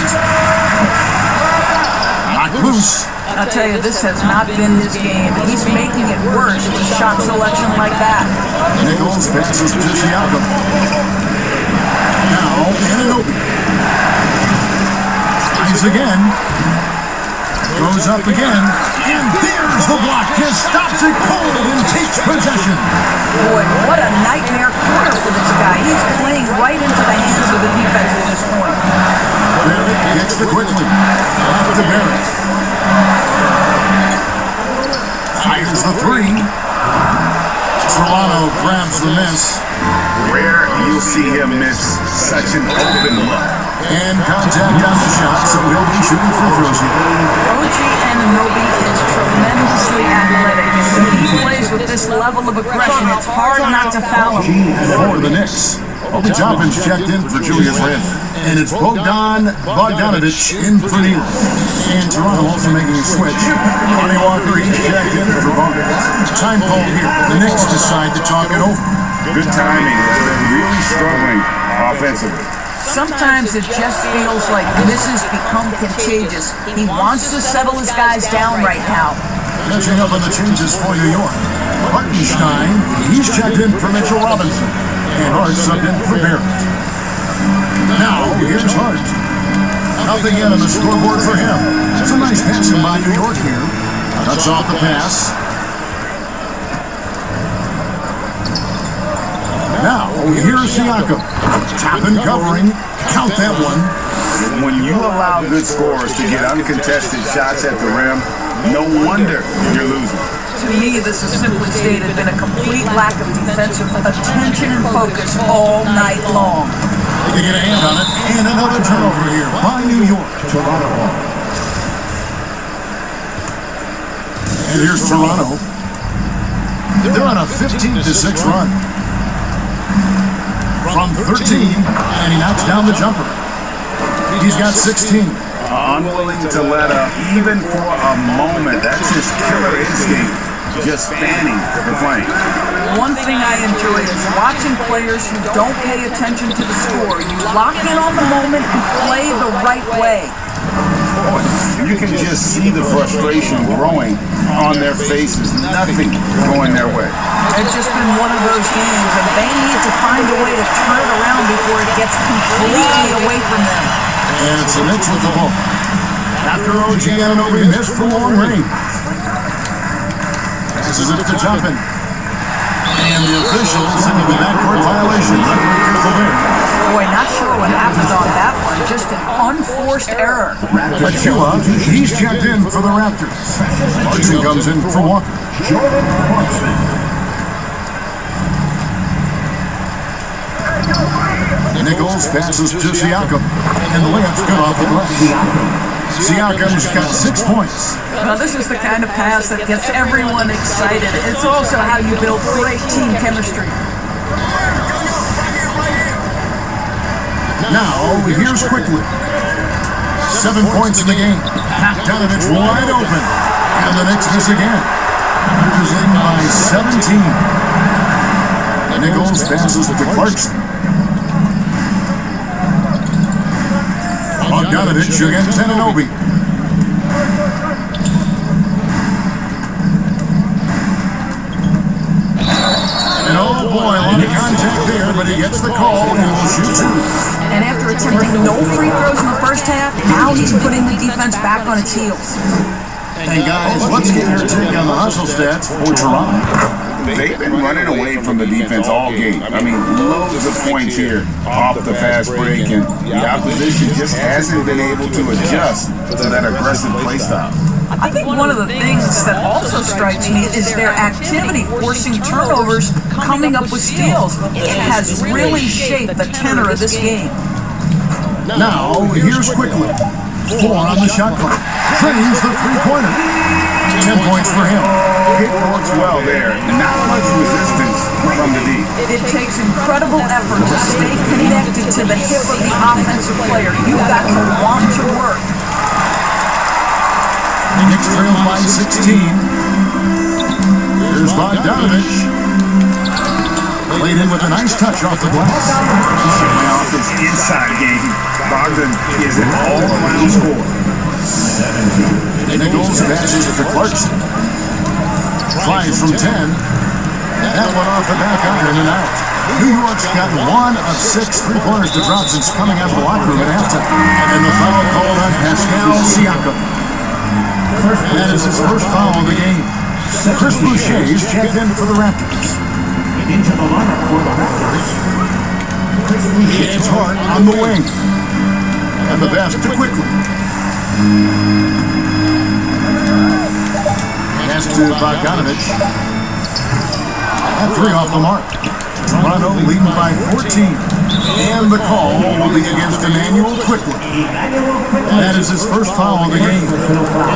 Knocked loose. I'll tell you, this has not been his game. He's making it worse with shot selection like that. Nichols passes to Siakam. Now, Ananobi. Tries again. Goes up again. And there's the block. Just stops it cold and takes possession. Boy, what a nightmare quarter for this guy. He's playing right into the hands of the defense at this point. Barrett gets the quickly. Off to Barrett. Fires the three. Toronto grabs the miss. Rare you'll see him miss such an open look. And contact on the shot, so he'll be shooting free throws here. OG Anunoby is tremendously athletic, and when he plays with this level of aggression, it's hard not to foul him. For the Knicks, Obi Toppin's checked in for Julius Randle. And it's Bogdanovich in for Neal. And Toronto also making a switch. Lonnie Walker, he's checked in for Barnes. Time called here. The Knicks decide to talk it over. Good timing. They're really struggling offensively. Sometimes it just feels like misses become contagious. He wants to settle his guys down right now. Catching up on the changes for New York. Hartenstein, he's checked in for Mitchell Robinson. And Hart subbed in for Barrett. Now, here's Hart. Nothing yet on the scoreboard for him. It's a nice passing by New York here. Cuts off the pass. Now, here's Siakam. Toppin covering. Count that one. When you allow good scorers to get uncontested shots at the rim, no wonder you're losing. To me, this has simply stated been a complete lack of defensive attention and focus all night long. They get a hand on it, and another turnover here by New York. Toronto. And here's Toronto. They're on a 15-6 run. From 13, and he knocks down the jumper. He's got 16. Unwilling to let up, even for a moment. That's his killer instinct, just fanning the flame. One thing I enjoy is watching players who don't pay attention to the score. You lock in on the moment and play the right way. You can just see the frustration growing on their faces. Nothing going their way. It's just been one of those games, and they need to find a way to turn it around before it gets completely away from them. And it's the Knicks with the ball. After OG Anunoby missed from long range. Passes it to Toppin. And the officials into the backcourt violation. Referee careful there. Boy, not sure what happened on that one. Just an unforced error. Achua, he's checked in for the Raptors. Clarkson comes in for Walker. Nichols passes to Siakam, and the layup's good off the glass. Siakam's got 6 points. Now, this is the kind of pass that gets everyone excited. It's also how you build great team chemistry. Now, here's quickly. 7 points in the game. Bogdanovich wide open. And the Knicks miss again. Raptors leading by 17. Nichols passes to Clarkson. Bogdanovich against Anunoby. And oh boy, a lot of contact there, but he gets the call and will shoot 2. And after attempting no free throws in the first half, now he's putting the defense back on its heels. And guys, let's get your take on the hustle stats for Toronto. They've been running away from the defense all game. I mean, loads of points here off the fast break, and the opposition just hasn't been able to adjust to that aggressive play style. I think one of the things that also strikes me is their activity forcing turnovers, coming up with steals. It has really shaped the tenor of this game. Now, here's quickly. 4 on the shot clock. Drains the three-pointer. 10 points for him. It works well there. Not much resistance from the deep. It takes incredible effort to stay connected to the hip of the offensive player. You've got to want to work. The Knicks trail by 16. Here's Bogdanovich. Laid in with a nice touch off the glass. Showing off his inside game. Bogdan is an all-around scorer. Nichols passes to Clarkson. Tries from 10. That one off the back iron and out. New York's got 1 of 6 3-pointers to drop since coming out of the locker room at halftime. And the foul called on Pascal Siakam. That is his first foul of the game. Chris Boucher is checked in for the Raptors. Into the lineup for the Raptors. It's Hart on the wing. And the pass to Quickly. Pass to Bogdanovich. And 3 off the mark. Toronto leading by 14. And the call will be against Emmanuel Quickly. That is his first foul of the game.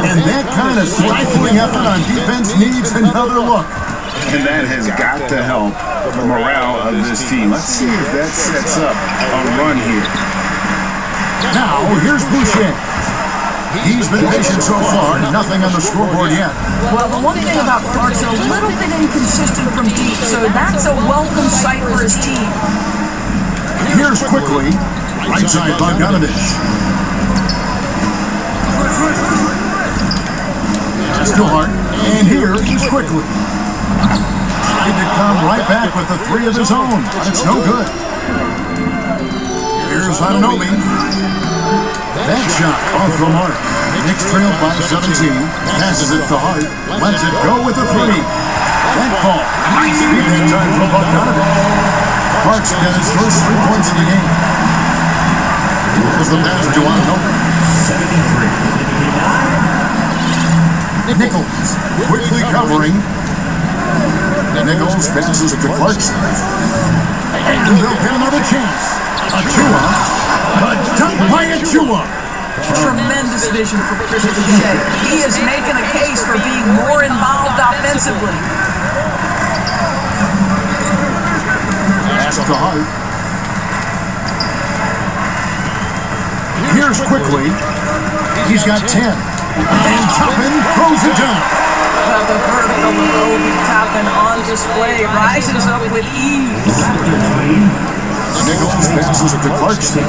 And that kind of stifling effort on defense needs another look. And that has got to help the morale of this team. Let's see if that sets up a run here. Now, here's Boucher. He's been patient so far, nothing on the scoreboard yet. Well, the one thing about Clark's a little bit inconsistent from deep, so that's a welcome sight for his team. Here's Quickly, right side Bogdanovich. Still Hart, and here he's Quickly. Tried to come right back with the 3 of his own, but it's no good. Here's Anunoby. That shot off the mark. Knicks trailed by 17. Passes it to Hart. Lets it go with the 3. That ball. Nice speed that time from Bogdanovich. Hart's got his first 3 points in the game. Here's the pass to Anunoby. 73. Nichols quickly covering. Nichols passes to Clarkson. And they'll get another chance. Achua. A dunk by Achua. Tremendous vision from Chris Boucher. He is making a case for being more involved offensively. Pass to Hart. Here's Quickly. He's got 10. And Toppin throws it down. Well, the vertical of Obi Toppin on display rises up with ease. Nichols passes it to Clarkson.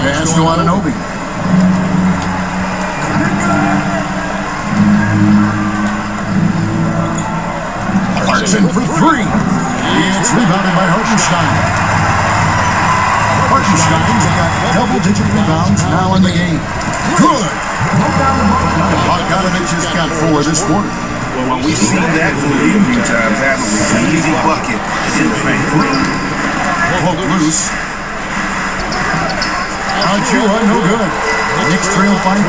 Pass to Anunoby. Clarkson for 3. It's rebounded by Hartenstein. Hartenstein's got double-digit rebounds now in the game. Good. Bogdanovich has got 4 this quarter. Well, we've seen that movie a few times, haven't we? An easy bucket in the paint. Poke loose. Achua, no good. Knicks trail by 12.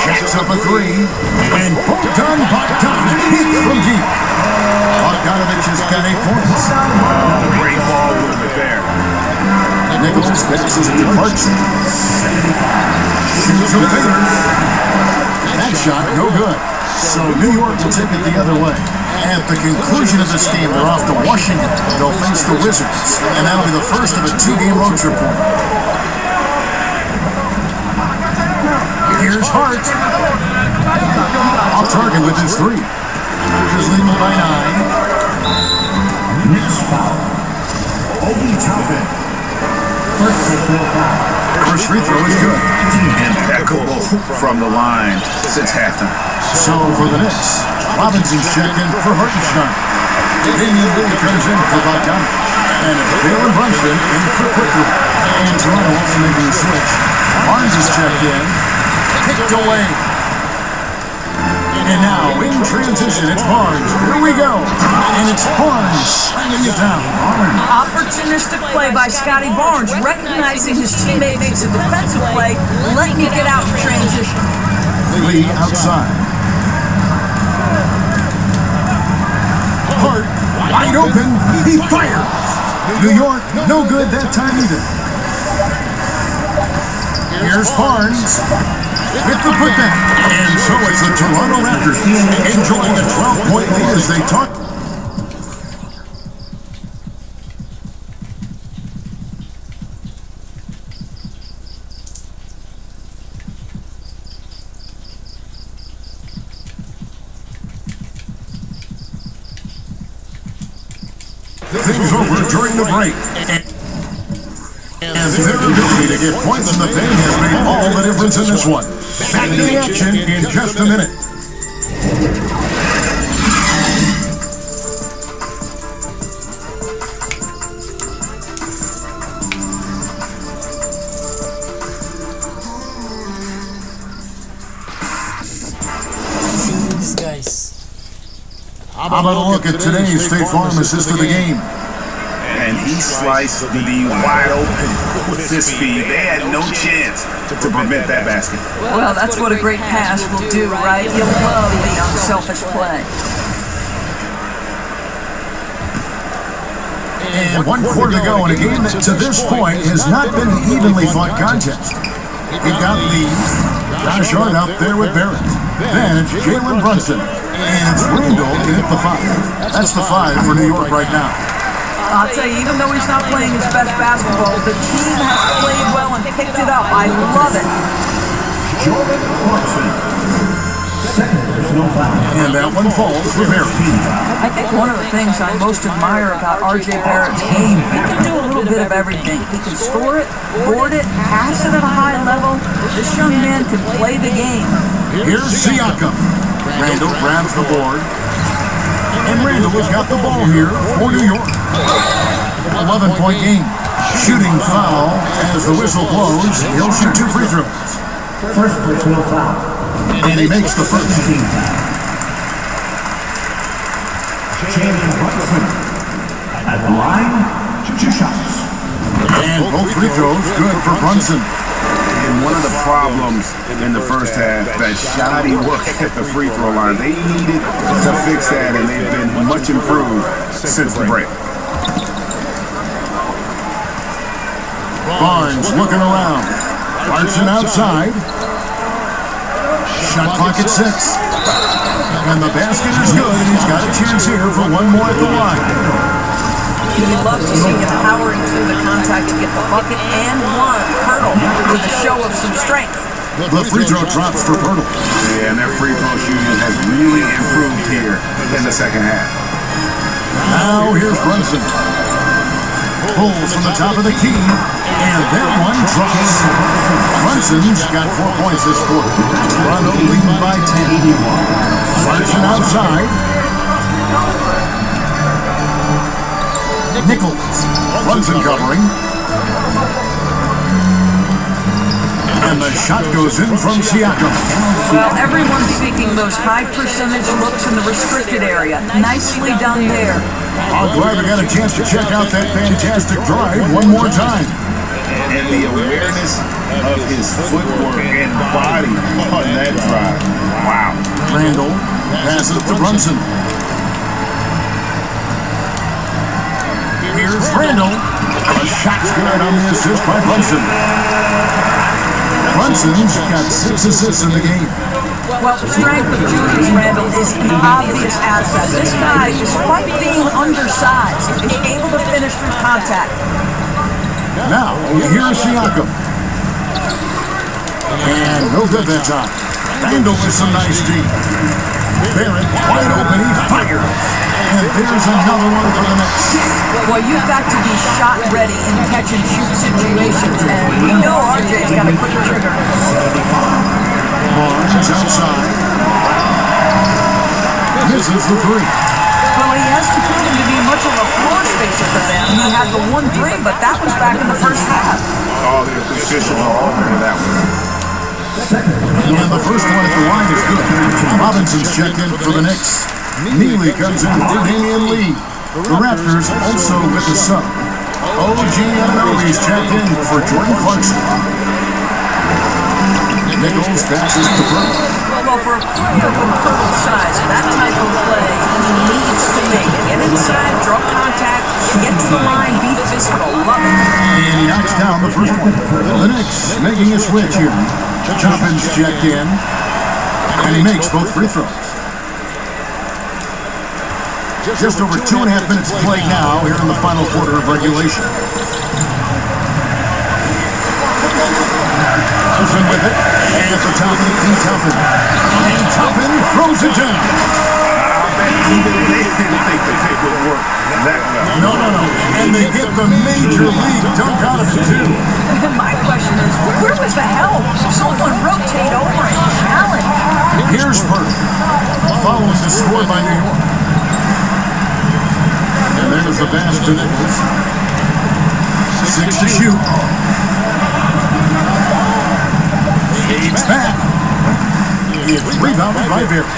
Checks up a 3. And Bogdan Bogdanovich hits from deep. Bogdanovich has got 8 points. Great ball movement there. Nichols passes it to Clarkson. Shoots a fader. That shot, no good. So New York will take it the other way. At the conclusion of this game, they're off to Washington. They'll face the Wizards. And that'll be the first of a 2-game road trip for them. Here's Hart. Off target with his 3. Here's leading by 9. Knicks foul. Obi Toppin. First technical foul. First free throw is good. Impeccable from the line since halftime. So for the Knicks, Robinson's checked in for Hartenstein. Damian Lee comes in for Bogdanovich. And it's Jalen Brunson in for Quickly. And Toronto also making a switch. Barnes is checked in. Kicked away. And now, in transition, it's Barnes. Here we go. And it's Barnes slamming it down. Opportunistic play by Scotty Barnes, recognizing his teammate makes a defensive play, letting it get out in transition. Lee outside. Hart, wide open. He fires. New York, no good that time either. Here's Barnes with the putback. And so it's the Toronto Raptors enjoying a 12-point lead as they talk. Things over during the break. And their ability to get points in the paint has made all the difference in this one. Back to the action in just a minute. How about a look at today's State Farm assist of the game? And he sliced the D wide open with his feed. They had no chance to prevent that basket. Well, that's what a great pass will do, right? You love the unselfish play. And 1 quarter to go in a game that to this point has not been an evenly fought contest. We've got Lee, Josh Hart out there with Barrett. Then it's Jalen Brunson. And it's Randall to hit the 5. That's the 5 for New York right now. I'll tell you, even though he's not playing his best basketball, the team has played well and picked it up. I love it. And that one falls for Barrett. I think one of the things I most admire about R.J. Barrett's game, he can do a little bit of everything. He can score it, board it, pass it at a high level. This young man can play the game. Here's Siakam. Randall grabs the board. And Randall has got the ball here for New York. 11-point game. Shooting foul as the whistle blows. He'll shoot 2 free throws. First personal foul. And he makes the first. Jalen Brunson at the line, 2 shots. And both free throws good for Brunson. And one of the problems in the first half, that shoddy work at the free throw line, they needed to fix that, and they've been much improved since the break. Barnes looking around. Brunson outside. Shot clock at 6. And the basket is good, and he's got a chance here for one more at the line. He loves to see him powering through the contact to get the bucket and one hurdle with a show of some strength. The free throw drops for Pirtle. Yeah, and their free throw shooting has really improved here in the second half. Now here's Brunson. Pulls from the top of the key, and that one drops. Brunson's got 4 points this quarter. Toronto leading by 10. Brunson outside. Nichols. Brunson covering. And the shot goes in from Siakam. Well, everyone's seeking those high percentage looks in the restricted area. Nicely done there. I'm glad we got a chance to check out that fantastic drive one more time. And the awareness of his footwork and body on that drive. Wow. Randall passes to Brunson. Here's Randall. A shot's good on the assist by Brunson. Brunson's got 6 assists in the game. Well, the strength of Julius Randle is an obvious asset. This guy, despite being undersized, is able to finish through contact. Now, here's Siakam. And no good that time. Randall with some nice deep. Barrett wide open, he fires. And there's another one for the Knicks. Well, you've got to be shot ready in catch and shoot situations, and we know RJ's got a quick trigger. Barnes outside. Misses the 3. Well, he hasn't proven to be much of a floor spacer for them. He had the 1-3, but that was back in the first half. Oh, the position all over that one. And the first one at the line is good. Robinson's checked in for the Knicks. Neely comes in for Damian Lee. The Raptors also with the sub. OG Anunoby's checked in for Jordan Clarkson. Nichols passes to Burke. Well, for a player of Purple's size, that type of play he needs to make. Get inside, draw contact, get to the line, be physical. Love it. And he knocks down the first one. The Knicks making a switch here. Toppin's checked in. And he makes both free throws. Just over 2.5 minutes played now here in the final quarter of regulation. Toppin with it, and at the top of the key, Toppin. And Toppin throws it down. Even they didn't think the pick would work that well. No. And they get the major league dunk out of it, too. My question is, where was the help? Someone rotate over and challenge. Here's Burke. Following the score by New York. And there's the pass to Nichols. 6 to shoot. It's back. It's rebounded by Barrett.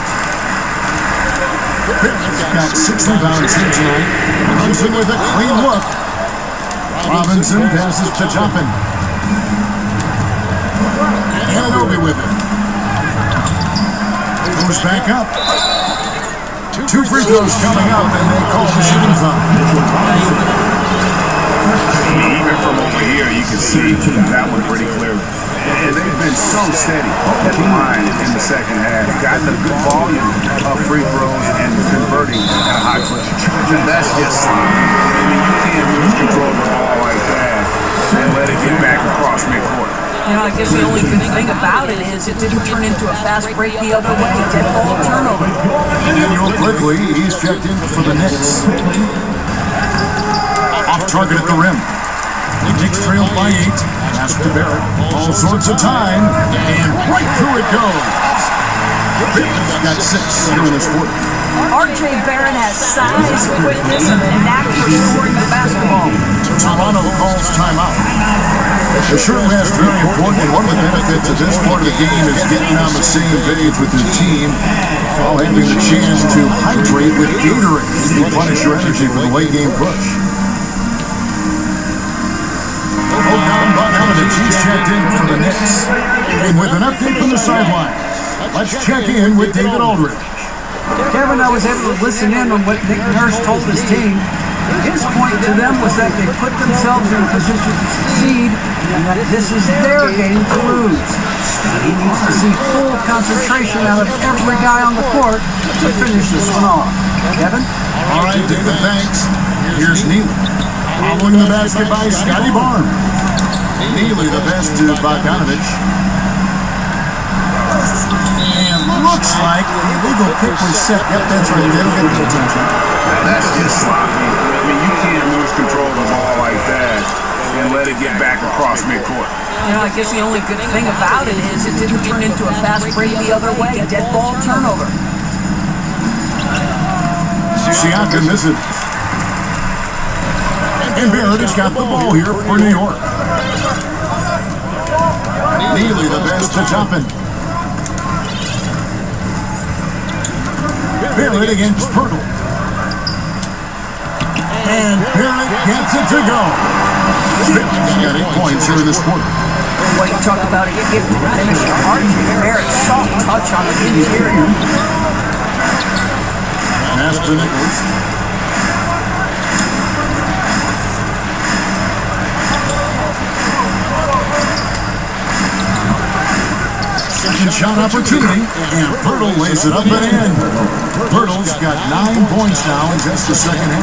Pitt's got 6 rebounds here tonight. Hudson with a clean look. Robinson passes to Toppin. Ananobi with it. Goes back up. 2 free throws coming up, and they call the shooting foul. Even from over here, you can see that one pretty clearly. And they've been so steady at the line in the second half. Gotten a good volume of free throws and converting at a high clip. And that's just slime. I mean, you can't lose control of the ball like that and let it get back across midcourt. You know, I guess the only good thing about it is it didn't turn into a fast break the other way. Dead ball turnover. Daniel quickly, he's checked in for the Knicks. Off target at the rim. The Knicks trailed by 8. Pass to Barrett. All sorts of time. And right through it goes. Pitt's got 6 here in this quarter. R.J. Barrett has size, quickness, and a knack for scoring the basketball. Toronto calls timeout. The short rest is very important, and one of the benefits of this part of the game is getting on the same page with your team while having the chance to hydrate with Gatorade to replenish your energy for the late game push. He's checked in for the Knicks. And with an update from the sidelines, let's check in with David Aldridge. Kevin, I was able to listen in on what Nick Nurse told his team. His point to them was that they put themselves in a position to succeed and that this is their game to lose. He needs to see full concentration out of every guy on the court to finish this one off. Kevin? All right, David, thanks. Here's Neely. Following the basket by Scotty Barnes. Neely, the best to Bogdanovich. And looks like the illegal kick was set. Yep, that's right. They don't get the attention. That's just sloppy. I mean, you can't lose control of the ball like that and let it get back across midcourt. You know, I guess the only good thing about it is it didn't turn into a fast break the other way. Dead ball turnover. Siakam misses. And Barrett has got the ball here for New York. Neely, the best to Toppin. Barrett against Pirtle. And Barrett gets it to go. Pitt's got 8 points here in this quarter. Well, you talk about a gift to finish the R.J. Barrett. Soft touch on the interior. Pass to Nichols. Second shot opportunity, and Pirtle lays it up and in. Pirtle's got 9 points now in just the second half.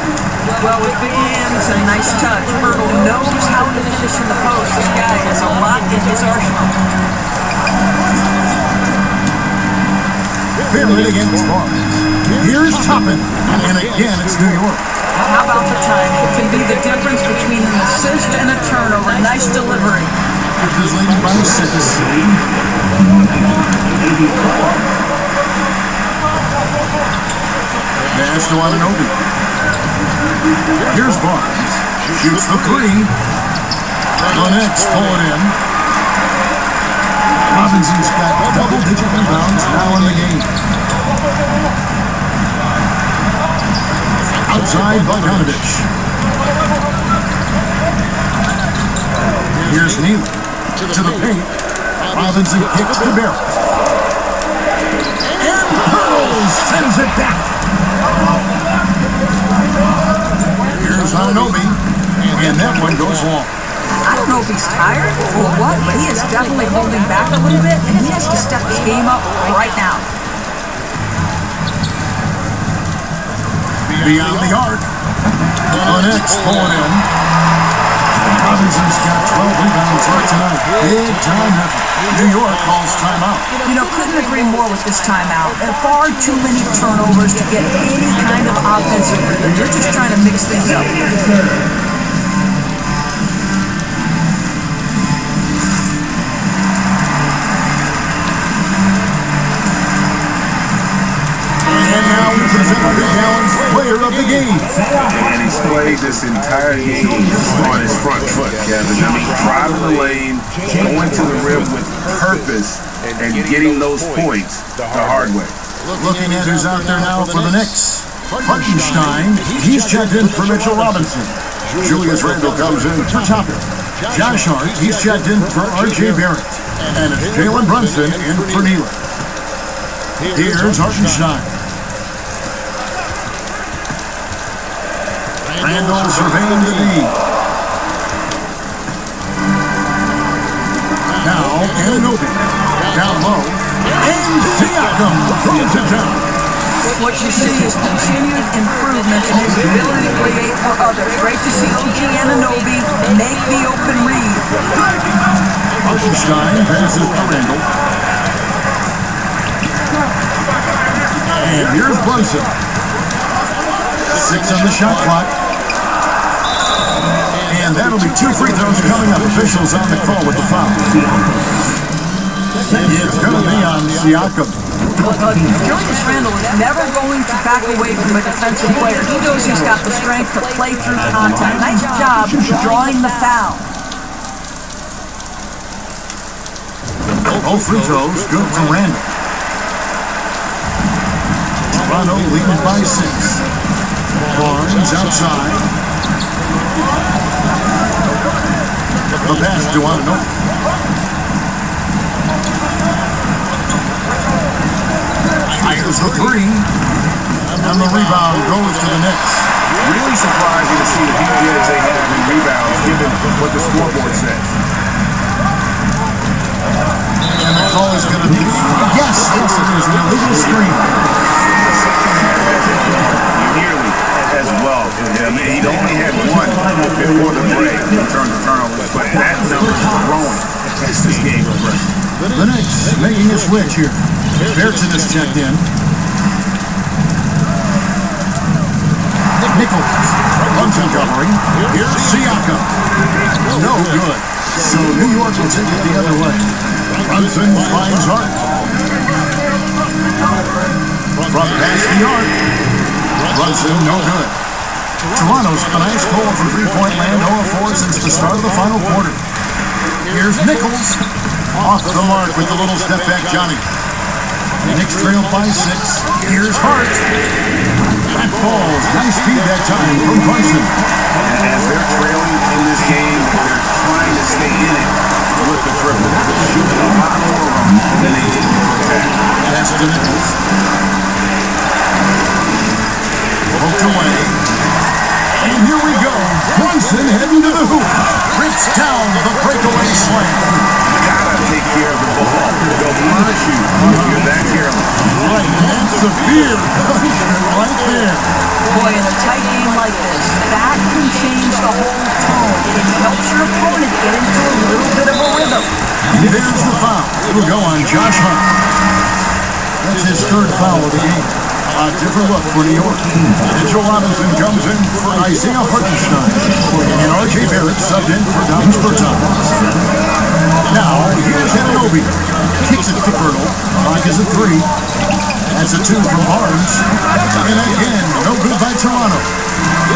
Well, with big hands and a nice touch, Pirtle knows how to finish in the post. This guy has a lot in his arsenal. Barrett against Barnes. Here's Toppin, and again it's New York. How about the time? It can be the difference between an assist and a turnover. Nice delivery. Is leading by 6. Pass to Ananobi. Here's Barnes. Shoots the 3. The Knicks pull it in. Robinson's got double-digit rebounds now in the game. Outside Bogdanovich. Here's Neely. To the paint. Robinson kicks to Barrett. And Pirtle sends it back. Here's Ananobi. And that one goes long. I don't know if he's tired or what, but he is definitely holding back a little bit, and he has to step his game up right now. Beyond the arc. The Knicks pull it in. Robinson's got 12 rebounds right tonight. Big time effort. New York calls timeout. You know, couldn't agree more with this timeout. There are far too many turnovers to get any kind of offensive rhythm. You're just trying to mix things up. And now we present our challenge player of the game. And he's played this entire game on his front foot, Kevin. I mean, driving the lane, going to the rim with purpose, and getting those points the hard way. Looking at who's out there now for the Knicks. Hartenstein, he's checked in for Mitchell Robinson. Julius Randle comes in for Toppin. Josh Hart, he's checked in for R.J. Barrett. And it's Jalen Brunson in for Nealon. Here's Hartenstein. Randle surveying the D. Now, Anunoby. Down low. And Siakam throws it down. What you see is continued improvement in his ability to create for others. Great to see OG Anunoby make the open read. Hartenstein passes to Randle. And here's Brunson. 6 on the shot clock. And that'll be 2 free throws coming up. Officials on the call with the foul. It's going to be on Siakam. Julius Randle is never going to back away from a defensive player. He knows he's got the strength to play through contact. Nice job drawing the foul. All free throws good for Randle. Toronto leading by 6. Barnes outside. The pass to Anunoby. Fires the 3. And the rebound goes to the Knicks. Really surprising to see the DJs they had in rebounds given what the scoreboard says. And the call is going to be, yes, it is an illegal screen. Nearly as well for him. He'd only had one before the break in terms of turnovers, but that number is growing as this game progresses. The Knicks making a switch here. Bertson is checked in. Nichols. Brunson covering. Here's Siakam. No good. So New York will take it the other way. Brunson finds Hart. From past the arc. Brunson, no good. Toronto's a nice goal from three-point land, 0-4 since the start of the final quarter. Here's Nichols. Off the mark with the little step back, Johnny. Knicks trail by 6. Here's Hart. That falls. Nice speed that time from Brunson. And as they're trailing in this game, they're trying to stay in it with the triple. They're shooting a lot more of them than they did in the first half. That's to Nichols. Poked away. And here we go. Brunson heading to the hoop. Rips down the breakaway slam. Gotta take care of the ball. They'll punish you if you're that careless. Right, and severe punishment right there. Boy, in a tight game like this, that can change the whole tone. It helps your opponent get into a little bit of a rhythm. And there's the foul. It'll go on Josh Hart. That's his 3rd foul of the game. A different look for New York. Mitchell Robinson comes in for Isaiah Hartenstein. And R.J. Barrett subbed in for Downs Bertans. Now, here's Anunoby. Kicks it to Bertle. Clock is at 3. That's a 2 from Barnes. And again, no good by Toronto.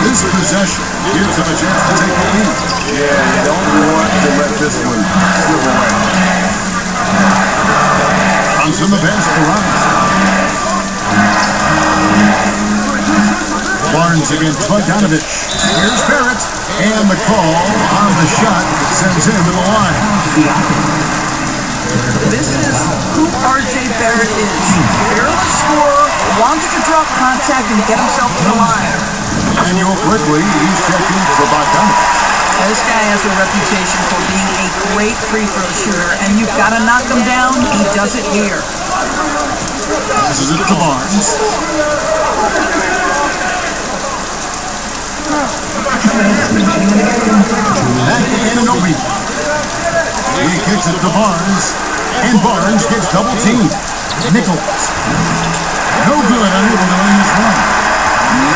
This possession gives them a chance to take the lead. Yeah, you don't want to let this one slip away. Brunson the pass to Robinson. Barnes against Bogdanovich. Here's Barrett. And the call on the shot sends him to the line. This is who R.J. Barrett is. Fearless scorer, wants to drop contact and get himself to the line. Daniel quickly, he's checking for Bogdanovich. This guy has a reputation for being a great free throw shooter, and you've got to knock him down. He does it here. Passes it to Barnes. Back to Anunoby. He kicks it to Barnes. And Barnes gets double teamed. Nichols. No good, unable to win this one.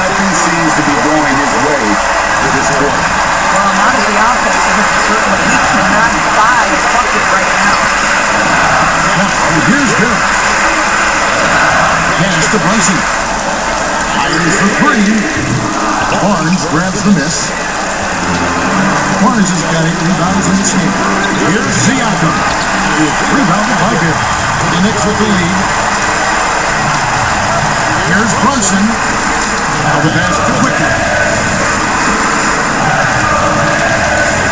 Nothing seems to be going his way for this quarter. Well, not as the offensive, but certainly he cannot buy a bucket right now. Now, here's Barrett. Pass to Brunson. Fires for 3. Barnes grabs the miss. Barnes has got 8 rebounds in this game. Here's Siakam. Rebounded by Barrett. The Knicks with the lead. Here's Brunson. Now the pass to Quickly.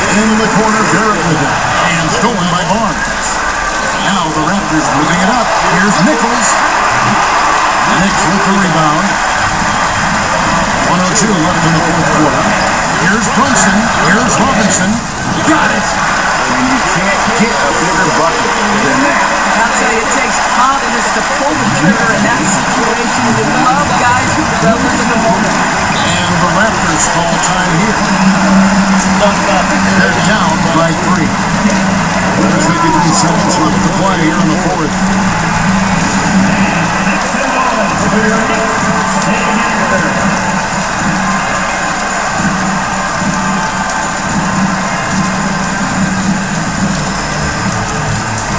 In the corner, Garrett with it. And stolen by Barnes. Now the Raptors moving it up. Here's Nichols. Knicks with the rebound. 1:02 left in the fourth quarter. Here's Brunson. Here's Robinson. Got it! And you can't get a bigger bucket than that. I'll tell you, it takes confidence to pull the trigger in that situation. You love guys who revel in the moment. And the Raptors call time here. They're down by 3. There's 53 seconds left to play here in the fourth.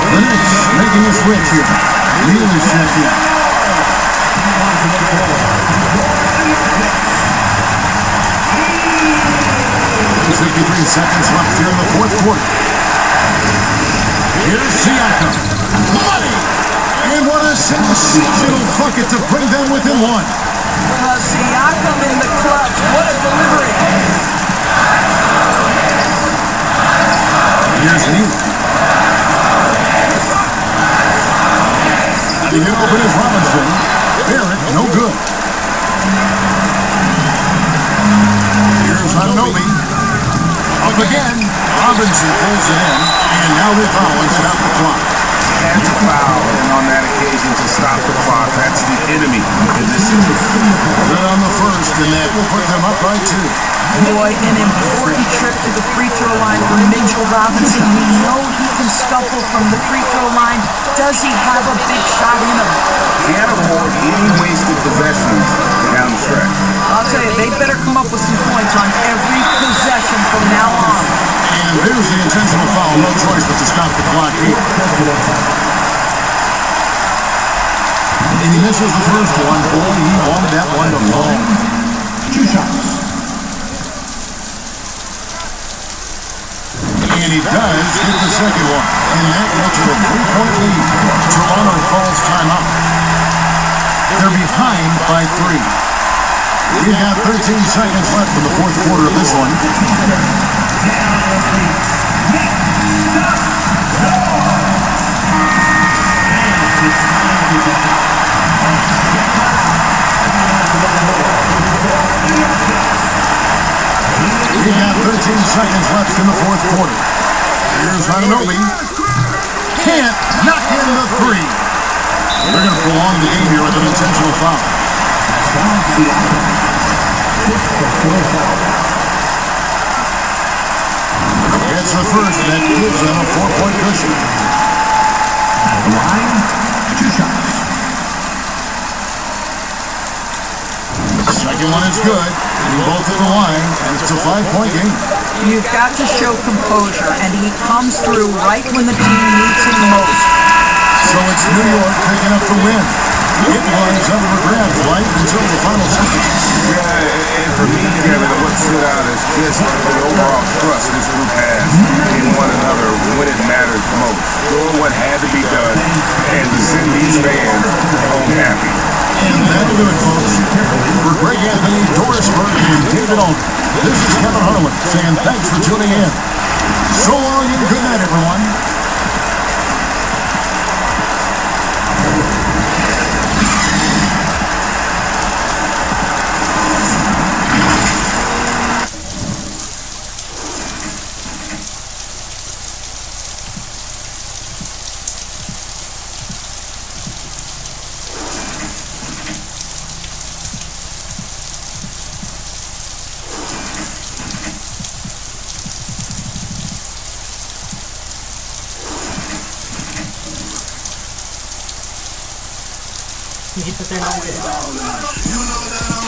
The Knicks making a switch here. Really checked in. 53 seconds left here in the fourth quarter. Here's Siakam. Money! And what a sensational bucket to bring them within 1. Siakam in the clutch. What a delivery. Here's Neal. The open is Robinson. Barrett, no good. Here's Anunoby. Up again. Robinson pulls it in. And now they foul and stop the clock. That's a foul, and on that occasion to stop the clock, that's the enemy in this situation. Good on the first, and that will put them up by 2. Boy, an important trip to the free throw line for Mitchell Robinson. We know he can scuffle from the free throw line. Does he have a big shot in him? Can't afford any wasted possessions down the stretch. I'll tell you, they better come up with some points on every possession from now on. And there's the intentional foul. No choice but to stop the clock here. And he misses the first one. Boy, he wanted that one to fall. 2 shots. And he does get the second one. And that looks to a 3-point lead. Toronto calls timeout. They're behind by 3. We have 13 seconds left in the fourth quarter of this one. We have 13 seconds left in the fourth quarter. Here's Anunoby. Can't knock in the 3. They're going to prolong the game here with an intentional foul. It's the first that gives them a 4-point cushion. At the line, 2 shots. Second one is good. Both at the line, and it's a 5-point game. You've got to show composure, and he comes through right when the team needs him most. So it's New York picking up the win. It was up for grabs right until the final seconds. Yeah, and for me, Kevin, what stood out is just the overall trust this group has in one another when it matters most. Doing what had to be done and to send these fans home happy. And that'll do it, folks. For Greg Anthony, Doris Burke, and David Alden, this is Kevin Harlan saying thanks for tuning in. So long and good night, everyone. But they're not good.